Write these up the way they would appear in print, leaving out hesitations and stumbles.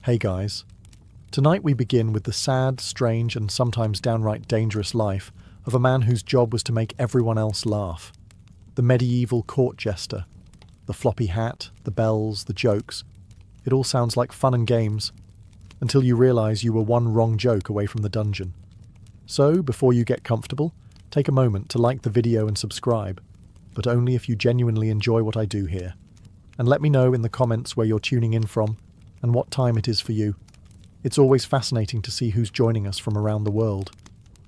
Hey guys. Tonight we begin with the sad, strange, and sometimes downright dangerous life of a man whose job was to make everyone else laugh. The medieval court jester. The floppy hat, the bells, the jokes. It all sounds like fun and games, until you realise you were one wrong joke away from the dungeon. So, before you get comfortable, take a moment to like the video and subscribe, but only if you genuinely enjoy what I do here. And let me know in the comments where you're tuning in from, and what time it is for you. It's always fascinating to see who's joining us from around the world.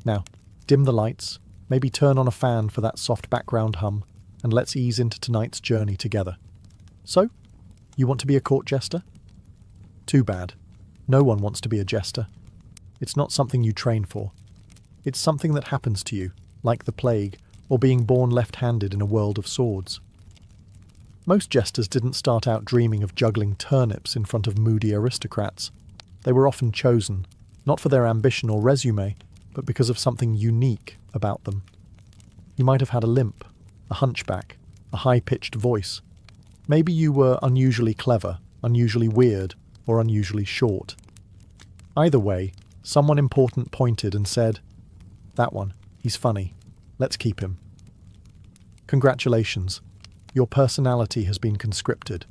Now, dim the lights, maybe turn on a fan for that soft background hum, and let's ease into tonight's journey together. So, you want to be a court jester? Too bad. No one wants to be a jester. It's not something you train for. It's something that happens to you, like the plague, or being born left-handed in a world of swords. Most jesters didn't start out dreaming of juggling turnips in front of moody aristocrats. They were often chosen, not for their ambition or resume, but because of something unique about them. You might have had a limp, a hunchback, a high-pitched voice. Maybe you were unusually clever, unusually weird, or unusually short. Either way, someone important pointed and said, "That one, he's funny. Let's keep him." Congratulations. Your personality has been conscripted.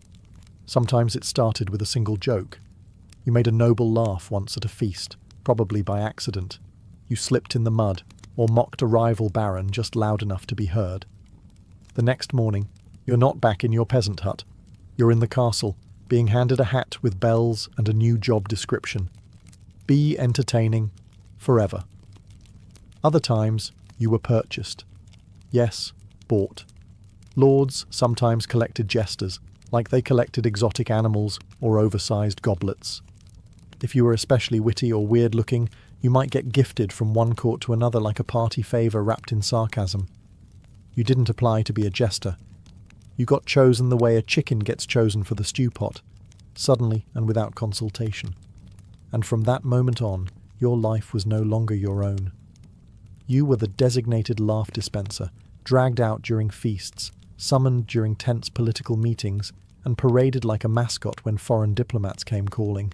Sometimes it started with a single joke. You made a noble laugh once at a feast, probably by accident. You slipped in the mud, or mocked a rival baron just loud enough to be heard. The next morning, you're not back in your peasant hut. You're in the castle, being handed a hat with bells and a new job description. Be entertaining forever. Other times, you were purchased. Yes, bought. Lords sometimes collected jesters, like they collected exotic animals or oversized goblets. If you were especially witty or weird-looking, you might get gifted from one court to another like a party favour wrapped in sarcasm. You didn't apply to be a jester. You got chosen the way a chicken gets chosen for the stew pot, suddenly and without consultation. And from that moment on, your life was no longer your own. You were the designated laugh dispenser, dragged out during feasts, summoned during tense political meetings, and paraded like a mascot when foreign diplomats came calling.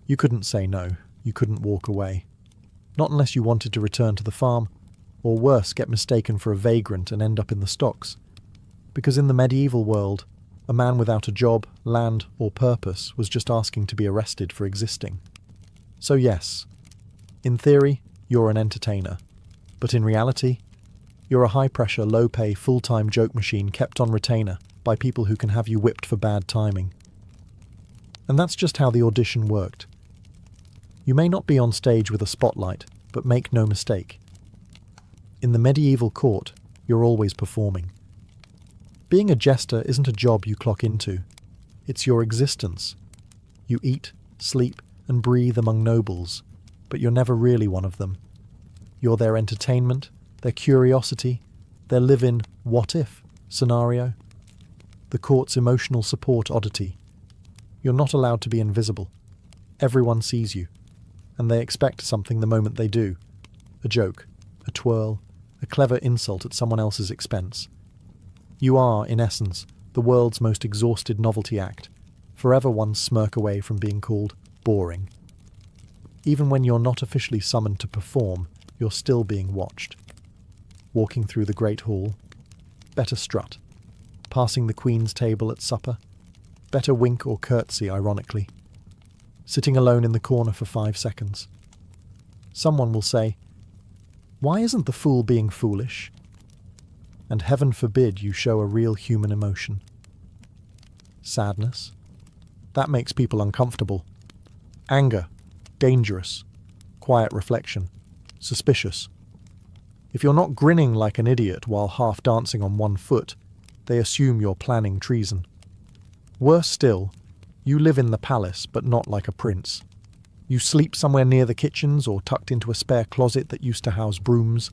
You couldn't say no, you couldn't walk away. Not unless you wanted to return to the farm, or worse, get mistaken for a vagrant and end up in the stocks. Because in the medieval world, a man without a job, land, or purpose was just asking to be arrested for existing. So yes, in theory, you're an entertainer. But in reality, you're a high-pressure, low-pay, full-time joke machine kept on retainer by people who can have you whipped for bad timing. And that's just how the audition worked. You may not be on stage with a spotlight, but make no mistake. In the medieval court, you're always performing. Being a jester isn't a job you clock into. It's your existence. You eat, sleep, and breathe among nobles, but you're never really one of them. You're their entertainment, their curiosity, their live-in what-if scenario, the court's emotional support oddity. You're not allowed to be invisible. Everyone sees you, and they expect something the moment they do. A joke, a twirl, a clever insult at someone else's expense. You are, in essence, the world's most exhausted novelty act, forever one smirk away from being called boring. Even when you're not officially summoned to perform, you're still being watched. Walking through the Great Hall, better strut. Passing the Queen's table at supper, better wink or curtsy, ironically. Sitting alone in the corner for 5 seconds. Someone will say, "Why isn't the fool being foolish?" And heaven forbid you show a real human emotion. Sadness. That makes people uncomfortable. Anger. Dangerous. Quiet reflection. Suspicious. If you're not grinning like an idiot while half dancing on one foot, they assume you're planning treason. Worse still, you live in the palace but not like a prince. You sleep somewhere near the kitchens or tucked into a spare closet that used to house brooms.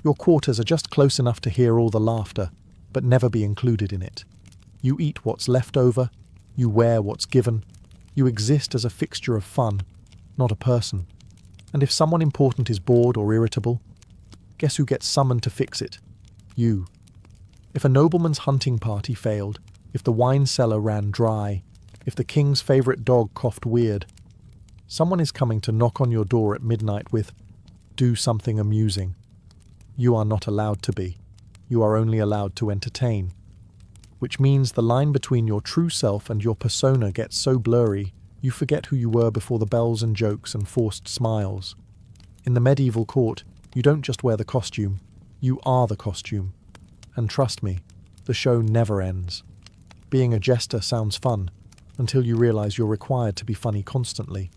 Your quarters are just close enough to hear all the laughter, but never be included in it. You eat what's left over, you wear what's given, you exist as a fixture of fun, not a person. And if someone important is bored or irritable, guess who gets summoned to fix it? You. If a nobleman's hunting party failed, if the wine cellar ran dry, if the king's favourite dog coughed weird. Someone is coming to knock on your door at midnight with, "Do something amusing." You are not allowed to be. You are only allowed to entertain. Which means the line between your true self and your persona gets so blurry, you forget who you were before the bells and jokes and forced smiles. In the medieval court, you don't just wear the costume, you are the costume. And trust me, the show never ends. Being a jester sounds fun, until you realise you're required to be funny constantly.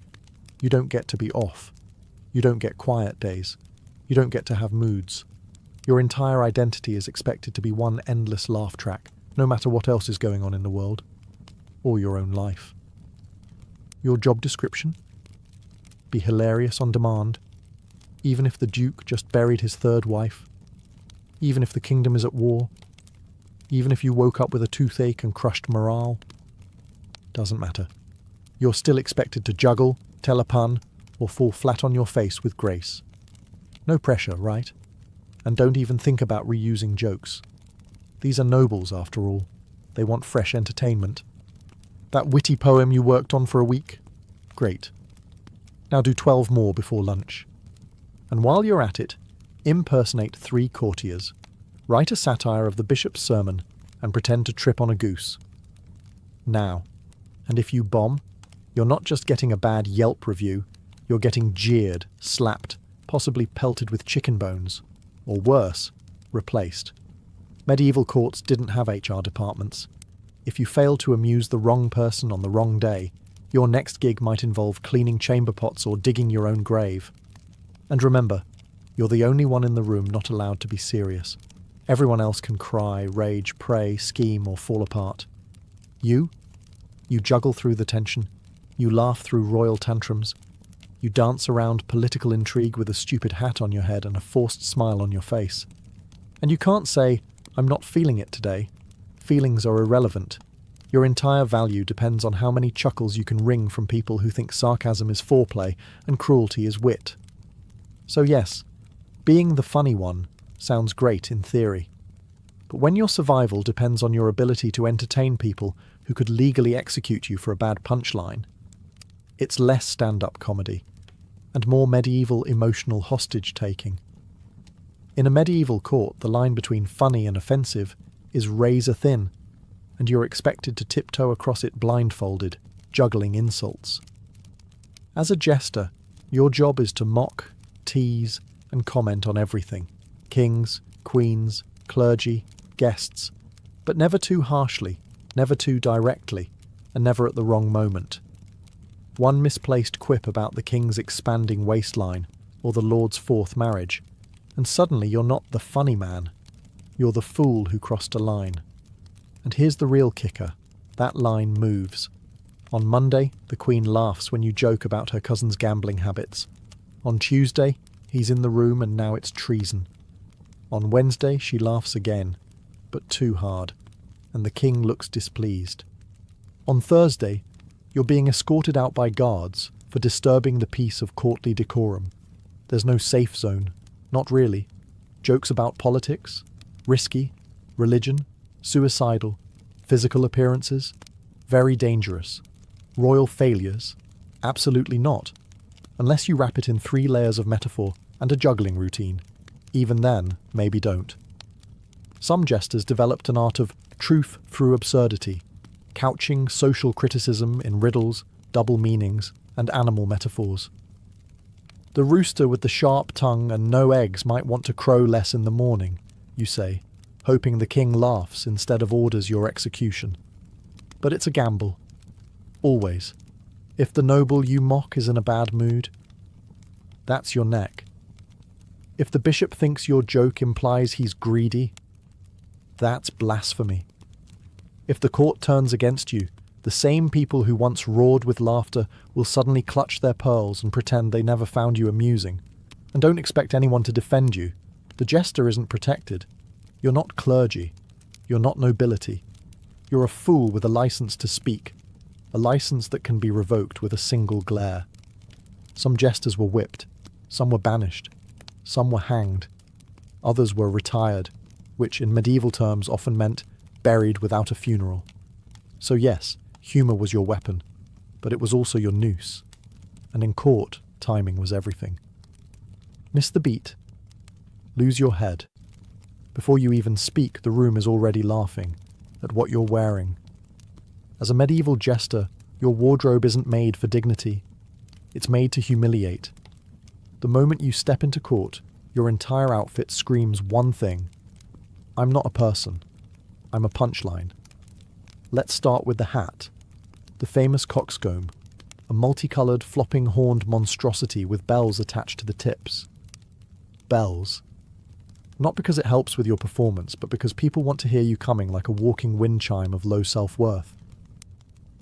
You don't get to be off. You don't get quiet days. You don't get to have moods. Your entire identity is expected to be one endless laugh track, no matter what else is going on in the world, or your own life. Your job description? Be hilarious on demand, even if the Duke just buried his third wife, even if the kingdom is at war, even if you woke up with a toothache and crushed morale. Doesn't matter. You're still expected to juggle, tell a pun, or fall flat on your face with grace. No pressure, right? And don't even think about reusing jokes. These are nobles, after all. They want fresh entertainment. That witty poem you worked on for a week? Great. Now do 12 more before lunch. And while you're at it, impersonate 3 courtiers. Write a satire of the bishop's sermon and pretend to trip on a goose. Now. And if you bomb, you're not just getting a bad Yelp review, you're getting jeered, slapped, possibly pelted with chicken bones. Or worse, replaced. Medieval courts didn't have HR departments. If you failed to amuse the wrong person on the wrong day, your next gig might involve cleaning chamber pots or digging your own grave. And remember, you're the only one in the room not allowed to be serious. Everyone else can cry, rage, pray, scheme, or fall apart. You juggle through the tension. You laugh through royal tantrums. You dance around political intrigue with a stupid hat on your head and a forced smile on your face. And you can't say, "I'm not feeling it today." Feelings are irrelevant. Your entire value depends on how many chuckles you can wring from people who think sarcasm is foreplay and cruelty is wit. So yes, being the funny one sounds great in theory. But when your survival depends on your ability to entertain people who could legally execute you for a bad punchline, it's less stand-up comedy and more medieval emotional hostage-taking. In a medieval court, the line between funny and offensive is razor-thin, and you're expected to tiptoe across it blindfolded, juggling insults. As a jester, your job is to mock, tease, and comment on everything. Kings, queens, clergy, guests, but never too harshly, never too directly, and never at the wrong moment. One misplaced quip about the king's expanding waistline, or the lord's 4th marriage, and suddenly you're not the funny man. You're the fool who crossed a line. And here's the real kicker. That line moves. On Monday, the Queen laughs when you joke about her cousin's gambling habits. On Tuesday, he's in the room and now it's treason. On Wednesday, she laughs again, but too hard, and the King looks displeased. On Thursday, you're being escorted out by guards for disturbing the peace of courtly decorum. There's no safe zone. Not really. Jokes about politics, risky, religion, suicidal, physical appearances, very dangerous. Royal failures, absolutely not. Unless you wrap it in 3 layers of metaphor and a juggling routine. Even then, maybe don't. Some jesters developed an art of truth through absurdity, couching social criticism in riddles, double meanings, and animal metaphors. The rooster with the sharp tongue and no eggs might want to crow less in the morning, you say, hoping the king laughs instead of orders your execution. But it's a gamble. Always. If the noble you mock is in a bad mood, that's your neck. If the bishop thinks your joke implies he's greedy, that's blasphemy. If the court turns against you, the same people who once roared with laughter will suddenly clutch their pearls and pretend they never found you amusing. And don't expect anyone to defend you. The jester isn't protected. You're not clergy. You're not nobility. You're a fool with a license to speak, a license that can be revoked with a single glare. Some jesters were whipped, some were banished, some were hanged, others were retired, which in medieval terms often meant buried without a funeral. So yes, Humour was your weapon, but it was also your noose. And in court, timing was everything. Miss the beat. Lose your head. Before you even speak, the room is already laughing at what you're wearing. As a medieval jester, your wardrobe isn't made for dignity. It's made to humiliate. The moment you step into court, your entire outfit screams one thing. I'm not a person. I'm a punchline. Let's start with the hat. The famous coxcomb. A multicoloured, flopping-horned monstrosity with bells attached to the tips. Bells. Not because it helps with your performance, but because people want to hear you coming like a walking wind chime of low self-worth.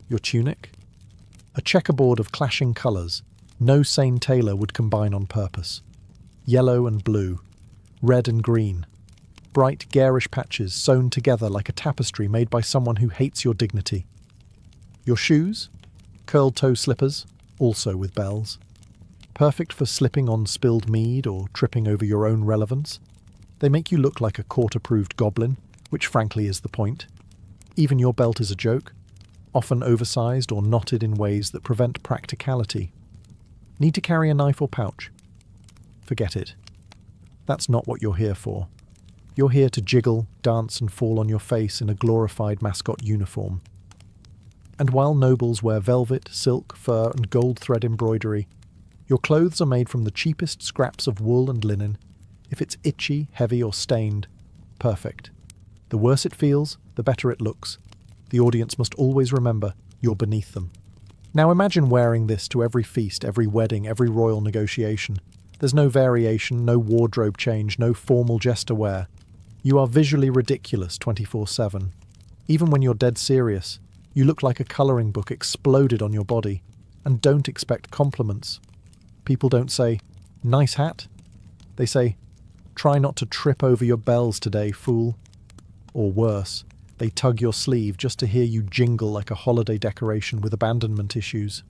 Your tunic? A checkerboard of clashing colours. No sane tailor would combine on purpose. Yellow and blue. Red and green. Bright, garish patches sewn together like a tapestry made by someone who hates your dignity. Your shoes? Curled-toe slippers, also with bells. Perfect for slipping on spilled mead or tripping over your own relevance. They make you look like a court-approved goblin, which frankly is the point. Even your belt is a joke, often oversized or knotted in ways that prevent practicality. Need to carry a knife or pouch? Forget it. That's not what you're here for. You're here to jiggle, dance and fall on your face in a glorified mascot uniform. And while nobles wear velvet, silk, fur and gold thread embroidery, your clothes are made from the cheapest scraps of wool and linen. If it's itchy, heavy or stained, perfect. The worse it feels, the better it looks. The audience must always remember you're beneath them. Now imagine wearing this to every feast, every wedding, every royal negotiation. There's no variation, no wardrobe change, no formal jester wear. You are visually ridiculous 24/7. Even when you're dead serious, you look like a colouring book exploded on your body. And don't expect compliments. People don't say, "Nice hat." They say, "Try not to trip over your bells today, fool." Or worse, they tug your sleeve just to hear you jingle like a holiday decoration with abandonment issues.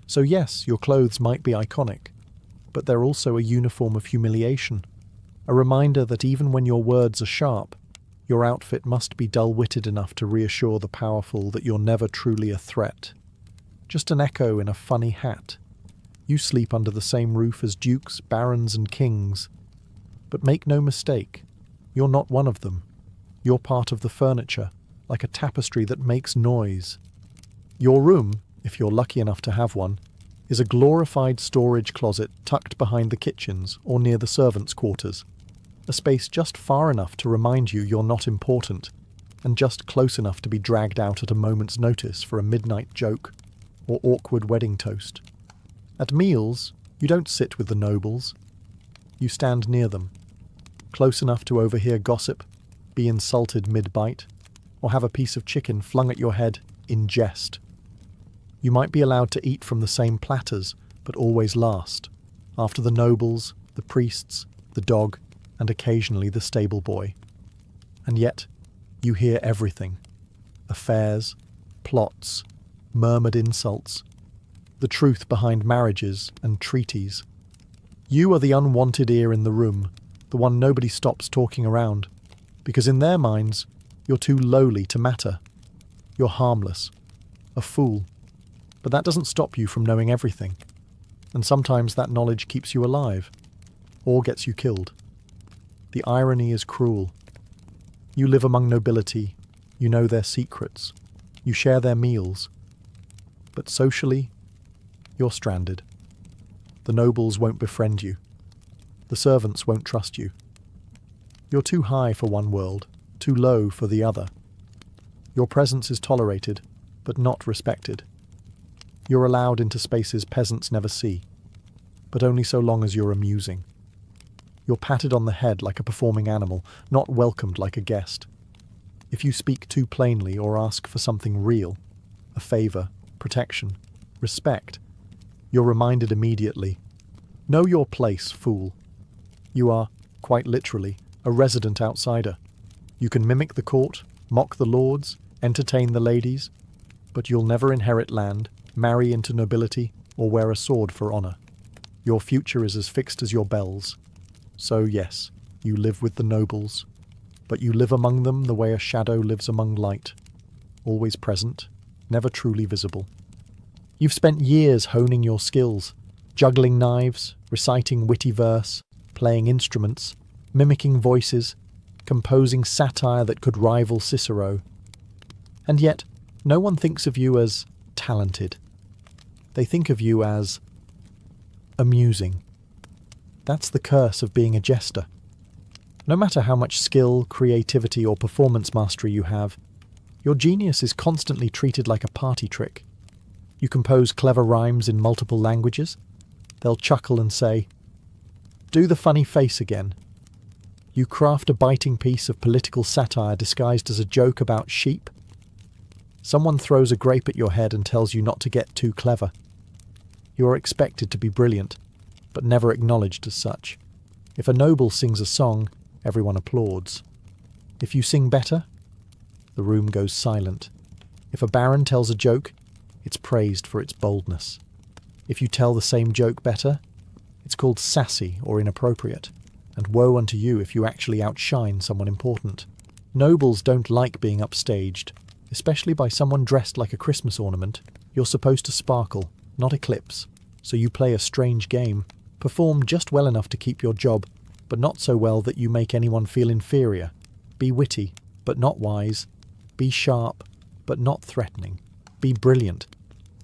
So yes, your clothes might be iconic, but they're also a uniform of humiliation. A reminder that even when your words are sharp, your outfit must be dull-witted enough to reassure the powerful that you're never truly a threat. Just an echo in a funny hat. You sleep under the same roof as dukes, barons and kings. But make no mistake, you're not one of them. You're part of the furniture, like a tapestry that makes noise. Your room, if you're lucky enough to have one, is a glorified storage closet tucked behind the kitchens or near the servants' quarters. A space just far enough to remind you you're not important, and just close enough to be dragged out at a moment's notice for a midnight joke or awkward wedding toast. At meals, you don't sit with the nobles. You stand near them, close enough to overhear gossip, be insulted mid-bite, or have a piece of chicken flung at your head in jest. You might be allowed to eat from the same platters, but always last, after the nobles, the priests, the dog, and occasionally the stable boy. And yet, you hear everything. Affairs, plots, murmured insults, the truth behind marriages and treaties. You are the unwanted ear in the room, the one nobody stops talking around, because in their minds, you're too lowly to matter. You're harmless, a fool. But that doesn't stop you from knowing everything. And sometimes that knowledge keeps you alive, or gets you killed. The irony is cruel. You live among nobility, you know their secrets, you share their meals. But socially, you're stranded. The nobles won't befriend you. The servants won't trust you. You're too high for one world, too low for the other. Your presence is tolerated, but not respected. You're allowed into spaces peasants never see, but only so long as you're amusing. You're patted on the head like a performing animal, not welcomed like a guest. If you speak too plainly or ask for something real, a favour, protection, respect, you're reminded immediately, know your place, fool. You are, quite literally, a resident outsider. You can mimic the court, mock the lords, entertain the ladies, but you'll never inherit land, marry into nobility, or wear a sword for honour. Your future is as fixed as your bells. So yes, you live with the nobles, but you live among them the way a shadow lives among light, always present, never truly visible. You've spent years honing your skills, juggling knives, reciting witty verse, playing instruments, mimicking voices, composing satire that could rival Cicero. And yet, no one thinks of you as talented. They think of you as amusing. That's the curse of being a jester. No matter how much skill, creativity, or performance mastery you have, your genius is constantly treated like a party trick. You compose clever rhymes in multiple languages. They'll chuckle and say, "Do the funny face again." You craft a biting piece of political satire disguised as a joke about sheep. Someone throws a grape at your head and tells you not to get too clever. You are expected to be brilliant, but never acknowledged as such. If a noble sings a song, everyone applauds. If you sing better, the room goes silent. If a baron tells a joke, it's praised for its boldness. If you tell the same joke better, it's called sassy or inappropriate, and woe unto you if you actually outshine someone important. Nobles don't like being upstaged, especially by someone dressed like a Christmas ornament. You're supposed to sparkle, not eclipse, so you play a strange game, perform just well enough to keep your job, but not so well that you make anyone feel inferior. Be witty, but not wise. Be sharp, but not threatening. Be brilliant,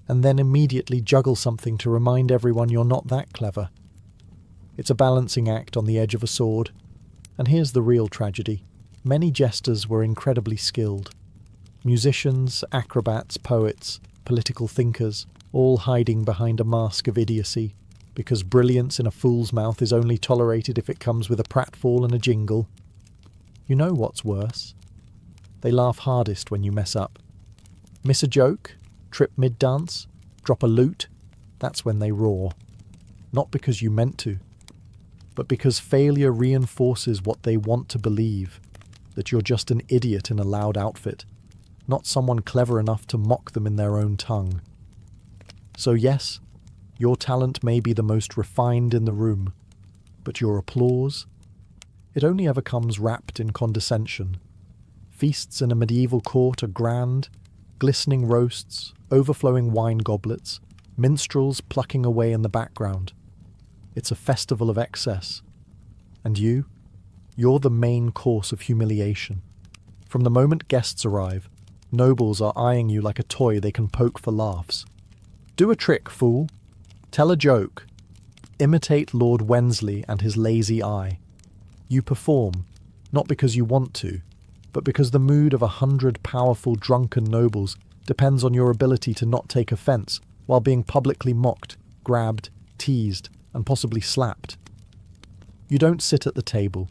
and then immediately juggle something to remind everyone you're not that clever. It's a balancing act on the edge of a sword. And here's the real tragedy. Many jesters were incredibly skilled. Musicians, acrobats, poets, political thinkers, all hiding behind a mask of idiocy, because brilliance in a fool's mouth is only tolerated if it comes with a pratfall and a jingle. You know what's worse? They laugh hardest when you mess up. Miss a joke? Trip mid-dance? Drop a lute? That's when they roar. Not because you meant to, but because failure reinforces what they want to believe, that you're just an idiot in a loud outfit, not someone clever enough to mock them in their own tongue. So yes, your talent may be the most refined in the room, but your applause? It only ever comes wrapped in condescension. Feasts in a medieval court are grand, glistening roasts, overflowing wine goblets, minstrels plucking away in the background. It's a festival of excess. And you're the main course of humiliation. From the moment guests arrive, nobles are eyeing you like a toy they can poke for laughs. Do a trick, fool. Tell a joke. Imitate Lord Wensley and his lazy eye. You perform, not because you want to, but because the mood of 100 powerful drunken nobles depends on your ability to not take offence while being publicly mocked, grabbed, teased, and possibly slapped. You don't sit at the table.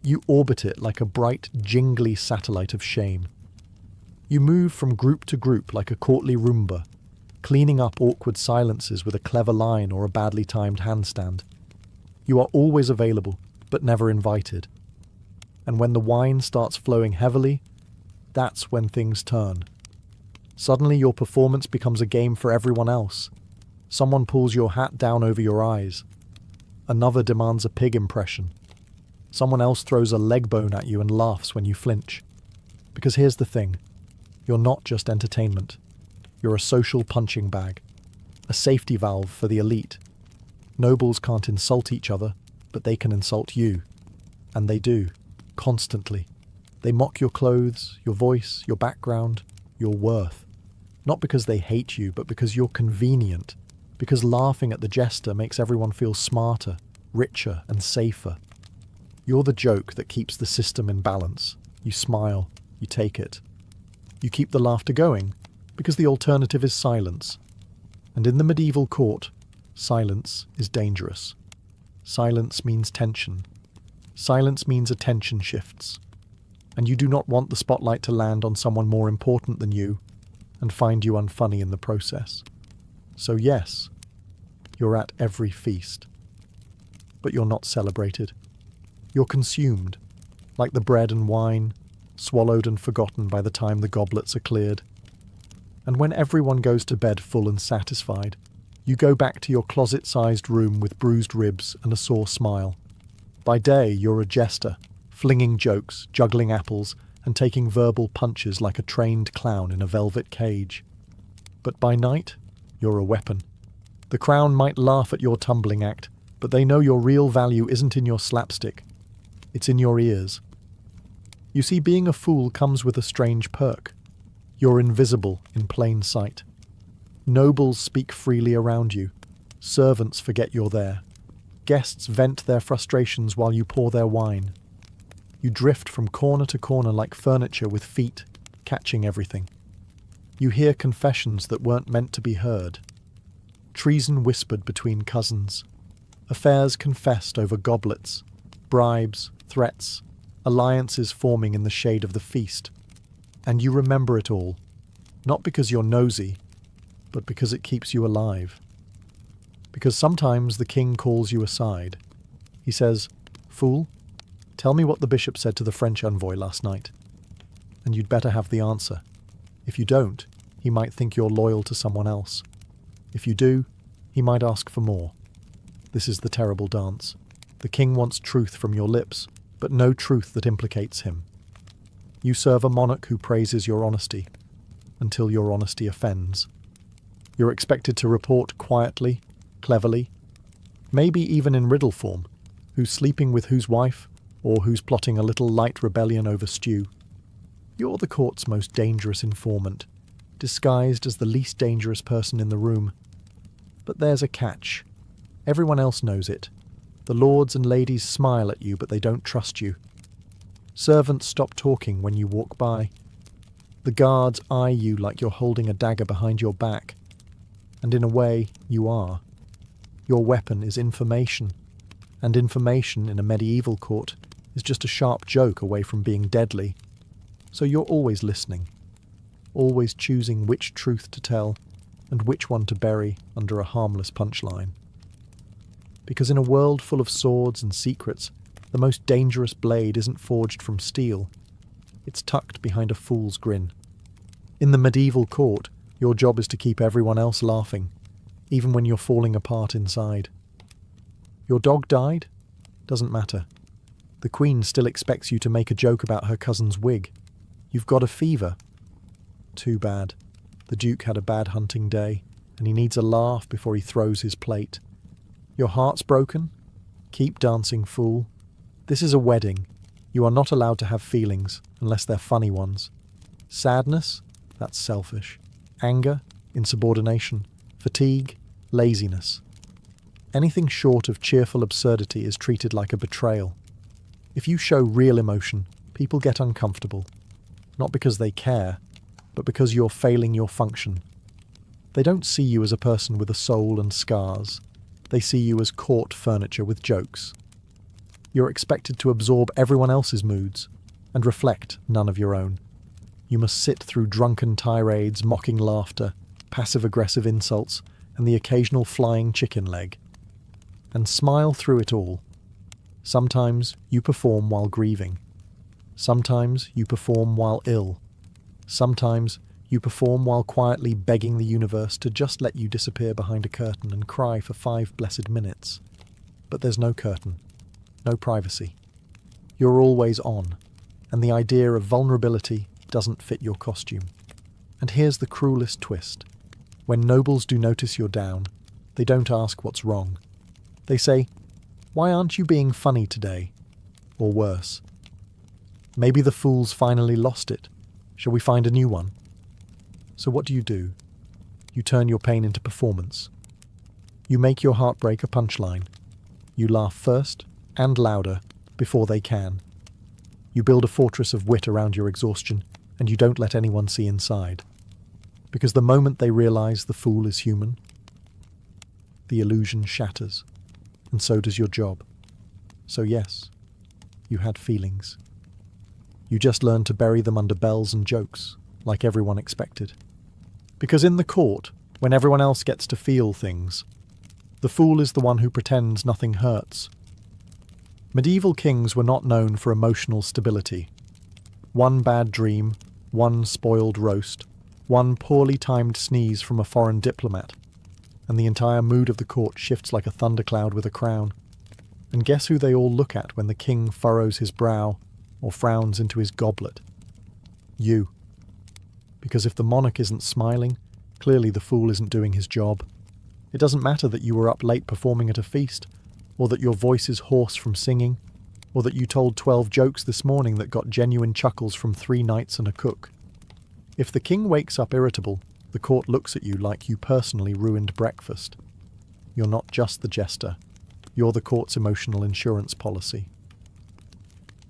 You orbit it like a bright, jingly satellite of shame. You move from group to group like a courtly Roomba, cleaning up awkward silences with a clever line or a badly timed handstand. You are always available, but never invited. And when the wine starts flowing heavily, that's when things turn. Suddenly your performance becomes a game for everyone else. Someone pulls your hat down over your eyes. Another demands a pig impression. Someone else throws a leg bone at you and laughs when you flinch. Because here's the thing. You're not just entertainment. You're a social punching bag. A safety valve for the elite. Nobles can't insult each other, but they can insult you. And they do. Constantly. They mock your clothes, your voice, your background, your worth. Not because they hate you, but because you're convenient. Because laughing at the jester makes everyone feel smarter, richer, and safer. You're the joke that keeps the system in balance. You smile, you take it. You keep the laughter going, because the alternative is silence. And in the medieval court, silence is dangerous. Silence means tension. Silence means attention shifts. And you do not want the spotlight to land on someone more important than you and find you unfunny in the process. So yes, you're at every feast. But you're not celebrated. You're consumed, like the bread and wine, swallowed and forgotten by the time the goblets are cleared. And when everyone goes to bed full and satisfied, you go back to your closet-sized room with bruised ribs and a sore smile. By day, you're a jester, flinging jokes, juggling apples, and taking verbal punches like a trained clown in a velvet cage. But by night, you're a weapon. The crown might laugh at your tumbling act, but they know your real value isn't in your slapstick. It's in your ears. You see, being a fool comes with a strange perk. You're invisible in plain sight. Nobles speak freely around you. Servants forget you're there. Guests vent their frustrations while you pour their wine. You drift from corner to corner like furniture with feet, catching everything. You hear confessions that weren't meant to be heard. Treason whispered between cousins. Affairs confessed over goblets. Bribes, threats, alliances forming in the shade of the feast. And you remember it all, not because you're nosy, but because it keeps you alive. Because sometimes the king calls you aside. He says, "Fool, tell me what the bishop said to the French envoy last night." And you'd better have the answer. If you don't, he might think you're loyal to someone else. If you do, he might ask for more. This is the terrible dance. The king wants truth from your lips, but no truth that implicates him. You serve a monarch who praises your honesty, until your honesty offends. You're expected to report quietly, cleverly, maybe even in riddle form, who's sleeping with whose wife, or who's plotting a little light rebellion over stew. You're the court's most dangerous informant, disguised as the least dangerous person in the room. But there's a catch. Everyone else knows it. The lords and ladies smile at you, but they don't trust you. Servants stop talking when you walk by. The guards eye you like you're holding a dagger behind your back. And in a way, you are. Your weapon is information, and information in a medieval court is just a sharp joke away from being deadly. So you're always listening, always choosing which truth to tell and which one to bury under a harmless punchline. Because in a world full of swords and secrets, the most dangerous blade isn't forged from steel. It's tucked behind a fool's grin. In the medieval court, your job is to keep everyone else laughing, even when you're falling apart inside. Your dog died? Doesn't matter. The Queen still expects you to make a joke about her cousin's wig. You've got a fever. Too bad. The Duke had a bad hunting day, and he needs a laugh before he throws his plate. Your heart's broken? Keep dancing, fool. This is a wedding. You are not allowed to have feelings, unless they're funny ones. Sadness? That's selfish. Anger? Insubordination. Fatigue? Laziness. Anything short of cheerful absurdity is treated like a betrayal. If you show real emotion, people get uncomfortable. Not because they care, but because you're failing your function. They don't see you as a person with a soul and scars. They see you as court furniture with jokes. You're expected to absorb everyone else's moods and reflect none of your own. You must sit through drunken tirades, mocking laughter, passive-aggressive insults, and the occasional flying chicken leg. And smile through it all. Sometimes you perform while grieving. Sometimes you perform while ill. Sometimes you perform while quietly begging the universe to just let you disappear behind a curtain and cry for 5 blessed minutes. But there's no curtain, no privacy. You're always on, and the idea of vulnerability doesn't fit your costume. And here's the cruelest twist. When nobles do notice you're down, they don't ask what's wrong. They say, "Why aren't you being funny today?" Or worse, "Maybe the fool's finally lost it. Shall we find a new one?" So what do? You turn your pain into performance. You make your heartbreak a punchline. You laugh first and louder before they can. You build a fortress of wit around your exhaustion, and you don't let anyone see inside. Because the moment they realize the fool is human, the illusion shatters, and so does your job. So yes, you had feelings. You just learned to bury them under bells and jokes, like everyone expected. Because in the court, when everyone else gets to feel things, the fool is the one who pretends nothing hurts. Medieval kings were not known for emotional stability. One bad dream, one spoiled roast, one poorly timed sneeze from a foreign diplomat, and the entire mood of the court shifts like a thundercloud with a crown. And guess who they all look at when the king furrows his brow or frowns into his goblet? You. Because if the monarch isn't smiling, Clearly the fool isn't doing his job. It doesn't matter that you were up late performing at a feast, or that your voice is hoarse from singing, or that you told 12 jokes this morning that got genuine chuckles from 3 knights and a cook. If the king wakes up irritable, the court looks at you like you personally ruined breakfast. You're not just the jester. You're the court's emotional insurance policy.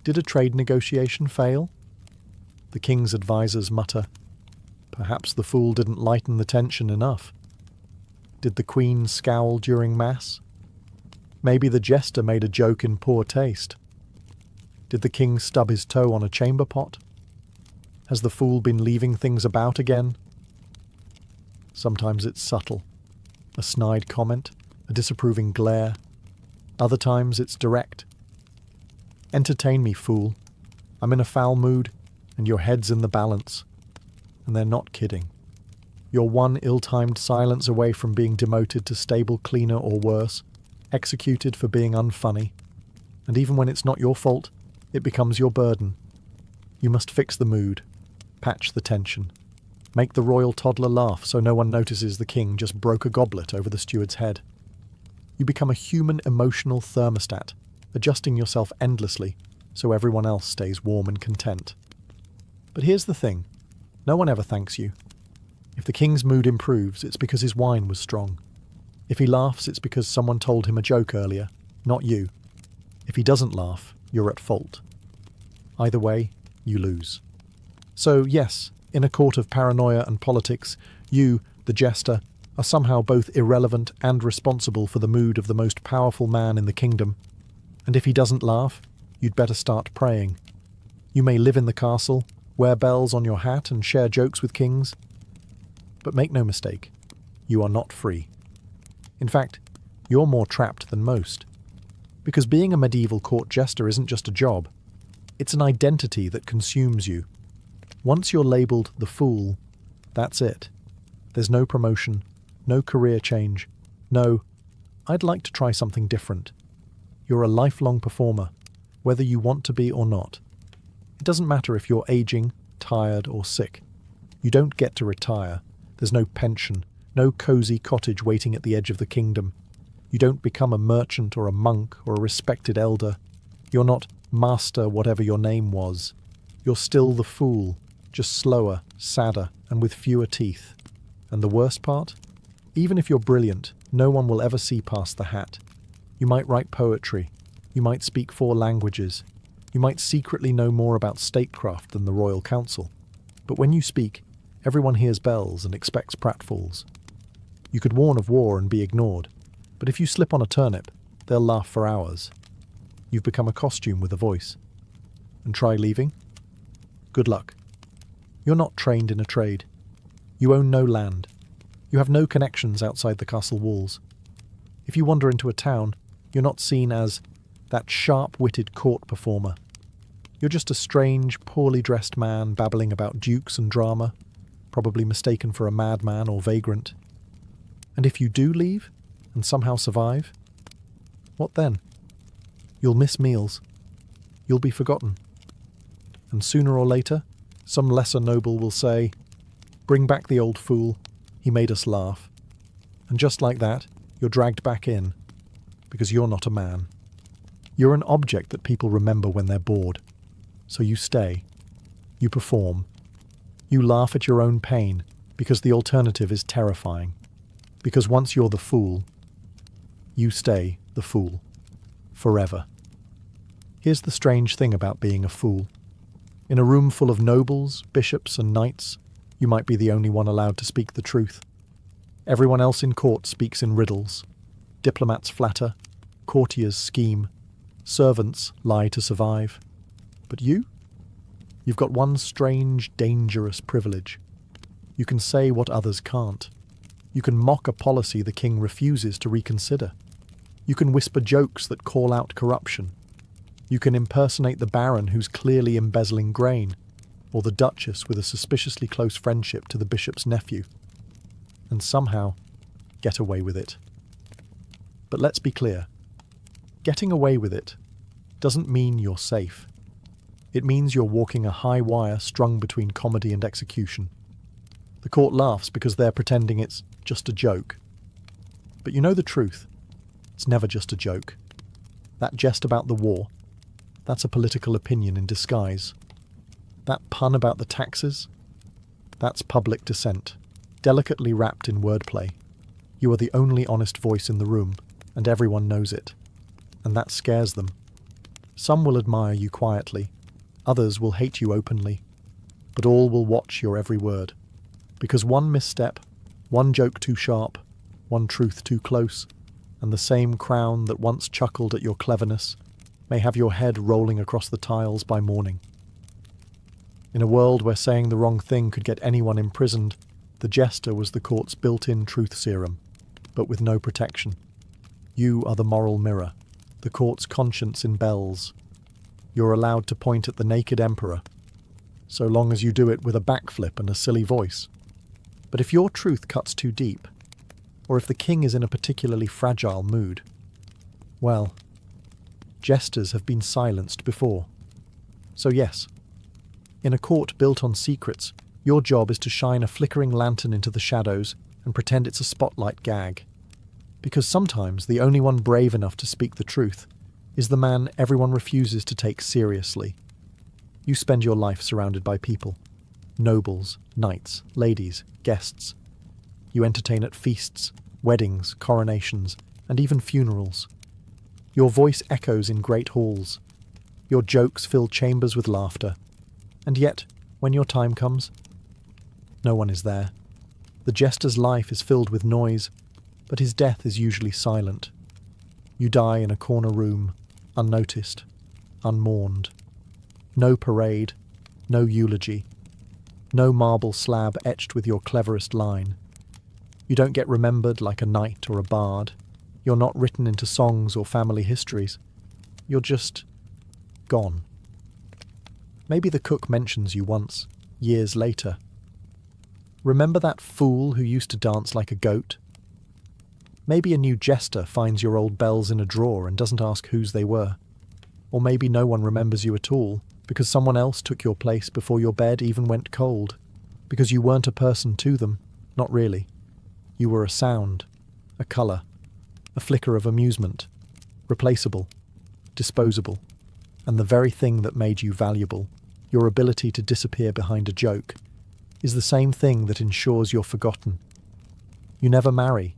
Did a trade negotiation fail? The king's advisors mutter. Perhaps the fool didn't lighten the tension enough. Did the queen scowl during mass? Maybe the jester made a joke in poor taste. Did the king stub his toe on a chamber pot? Has the fool been leaving things about again? Sometimes it's subtle. A snide comment, a disapproving glare. Other times it's direct. Entertain me, fool. I'm in a foul mood, and your head's in the balance. And they're not kidding. You're one ill-timed silence away from being demoted to stable cleaner or worse, executed for being unfunny. And even when it's not your fault, it becomes your burden. You must fix the mood, patch the tension, make the royal toddler laugh so no one notices the king just broke a goblet over the steward's head. You become a human emotional thermostat, adjusting yourself endlessly so everyone else stays warm and content. But here's the thing, no one ever thanks you. If the king's mood improves, it's because his wine was strong. If he laughs, it's because someone told him a joke earlier, not you. If he doesn't laugh, you're at fault. Either way, you lose. So yes, in a court of paranoia and politics, you, the jester, are somehow both irrelevant and responsible for the mood of the most powerful man in the kingdom. And if he doesn't laugh, you'd better start praying. You may live in the castle, wear bells on your hat and share jokes with kings. But make no mistake, you are not free. In fact, you're more trapped than most. Because being a medieval court jester isn't just a job. It's an identity that consumes you. Once you're labelled the fool, that's it. There's no promotion, no career change, no, I'd like to try something different. You're a lifelong performer, whether you want to be or not. It doesn't matter if you're aging, tired, or sick. You don't get to retire. There's no pension, no cosy cottage waiting at the edge of the kingdom. You don't become a merchant or a monk or a respected elder. You're not master whatever your name was. You're still the fool, just slower, sadder, and with fewer teeth. And the worst part? Even if you're brilliant, no one will ever see past the hat. You might write poetry. You might speak 4 languages. You might secretly know more about statecraft than the royal council. But when you speak, everyone hears bells and expects pratfalls. You could warn of war and be ignored, but if you slip on a turnip, they'll laugh for hours. You've become a costume with a voice. And try leaving? Good luck. You're not trained in a trade. You own no land. You have no connections outside the castle walls. If you wander into a town, you're not seen as that sharp-witted court performer. You're just a strange, poorly dressed man babbling about dukes and drama, probably mistaken for a madman or vagrant. And if you do leave, and somehow survive, what then? You'll miss meals. You'll be forgotten. And sooner or later, some lesser noble will say, "Bring back the old fool. He made us laugh." And just like that, you're dragged back in, because you're not a man. You're an object that people remember when they're bored. So you stay. You perform. You laugh at your own pain, because the alternative is terrifying. Because once you're the fool, you stay the fool. Forever. Here's the strange thing about being a fool. In a room full of nobles, bishops, and knights, you might be the only one allowed to speak the truth. Everyone else in court speaks in riddles. Diplomats flatter, courtiers scheme, servants lie to survive. But you? You've got one strange, dangerous privilege. You can say what others can't. You can mock a policy the king refuses to reconsider. You can whisper jokes that call out corruption. You can impersonate the baron who's clearly embezzling grain, or the duchess with a suspiciously close friendship to the bishop's nephew, and somehow get away with it. But let's be clear. Getting away with it doesn't mean you're safe. It means you're walking a high wire strung between comedy and execution. The court laughs because they're pretending it's just a joke. But you know the truth. It's never just a joke. That jest about the war, that's a political opinion in disguise. That pun about the taxes, that's public dissent, delicately wrapped in wordplay. You are the only honest voice in the room, and everyone knows it. And that scares them. Some will admire you quietly, others will hate you openly, but all will watch your every word. Because one misstep, one joke too sharp, one truth too close, and the same crown that once chuckled at your cleverness may have your head rolling across the tiles by morning. In a world where saying the wrong thing could get anyone imprisoned, the jester was the court's built-in truth serum, but with no protection. You are the moral mirror, the court's conscience in bells. You're allowed to point at the naked emperor, so long as you do it with a backflip and a silly voice. But if your truth cuts too deep, or if the king is in a particularly fragile mood, well, jesters have been silenced before. So yes, in a court built on secrets, your job is to shine a flickering lantern into the shadows and pretend it's a spotlight gag. Because sometimes the only one brave enough to speak the truth is the man everyone refuses to take seriously. You spend your life surrounded by people. Nobles, knights, ladies, guests. You entertain at feasts, weddings, coronations, and even funerals. Your voice echoes in great halls. Your jokes fill chambers with laughter. And yet, when your time comes, no one is there. The jester's life is filled with noise, but his death is usually silent. You die in a corner room, unnoticed, unmourned. No parade, no eulogy, no marble slab etched with your cleverest line. You don't get remembered like a knight or a bard. You're not written into songs or family histories. You're just gone. Maybe the cook mentions you once, years later. Remember that fool who used to dance like a goat? Maybe a new jester finds your old bells in a drawer and doesn't ask whose they were. Or maybe no one remembers you at all, because someone else took your place before your bed even went cold. Because you weren't a person to them, not really. You were a sound, a colour, a flicker of amusement, replaceable, disposable, and the very thing that made you valuable, your ability to disappear behind a joke, is the same thing that ensures you're forgotten. You never marry.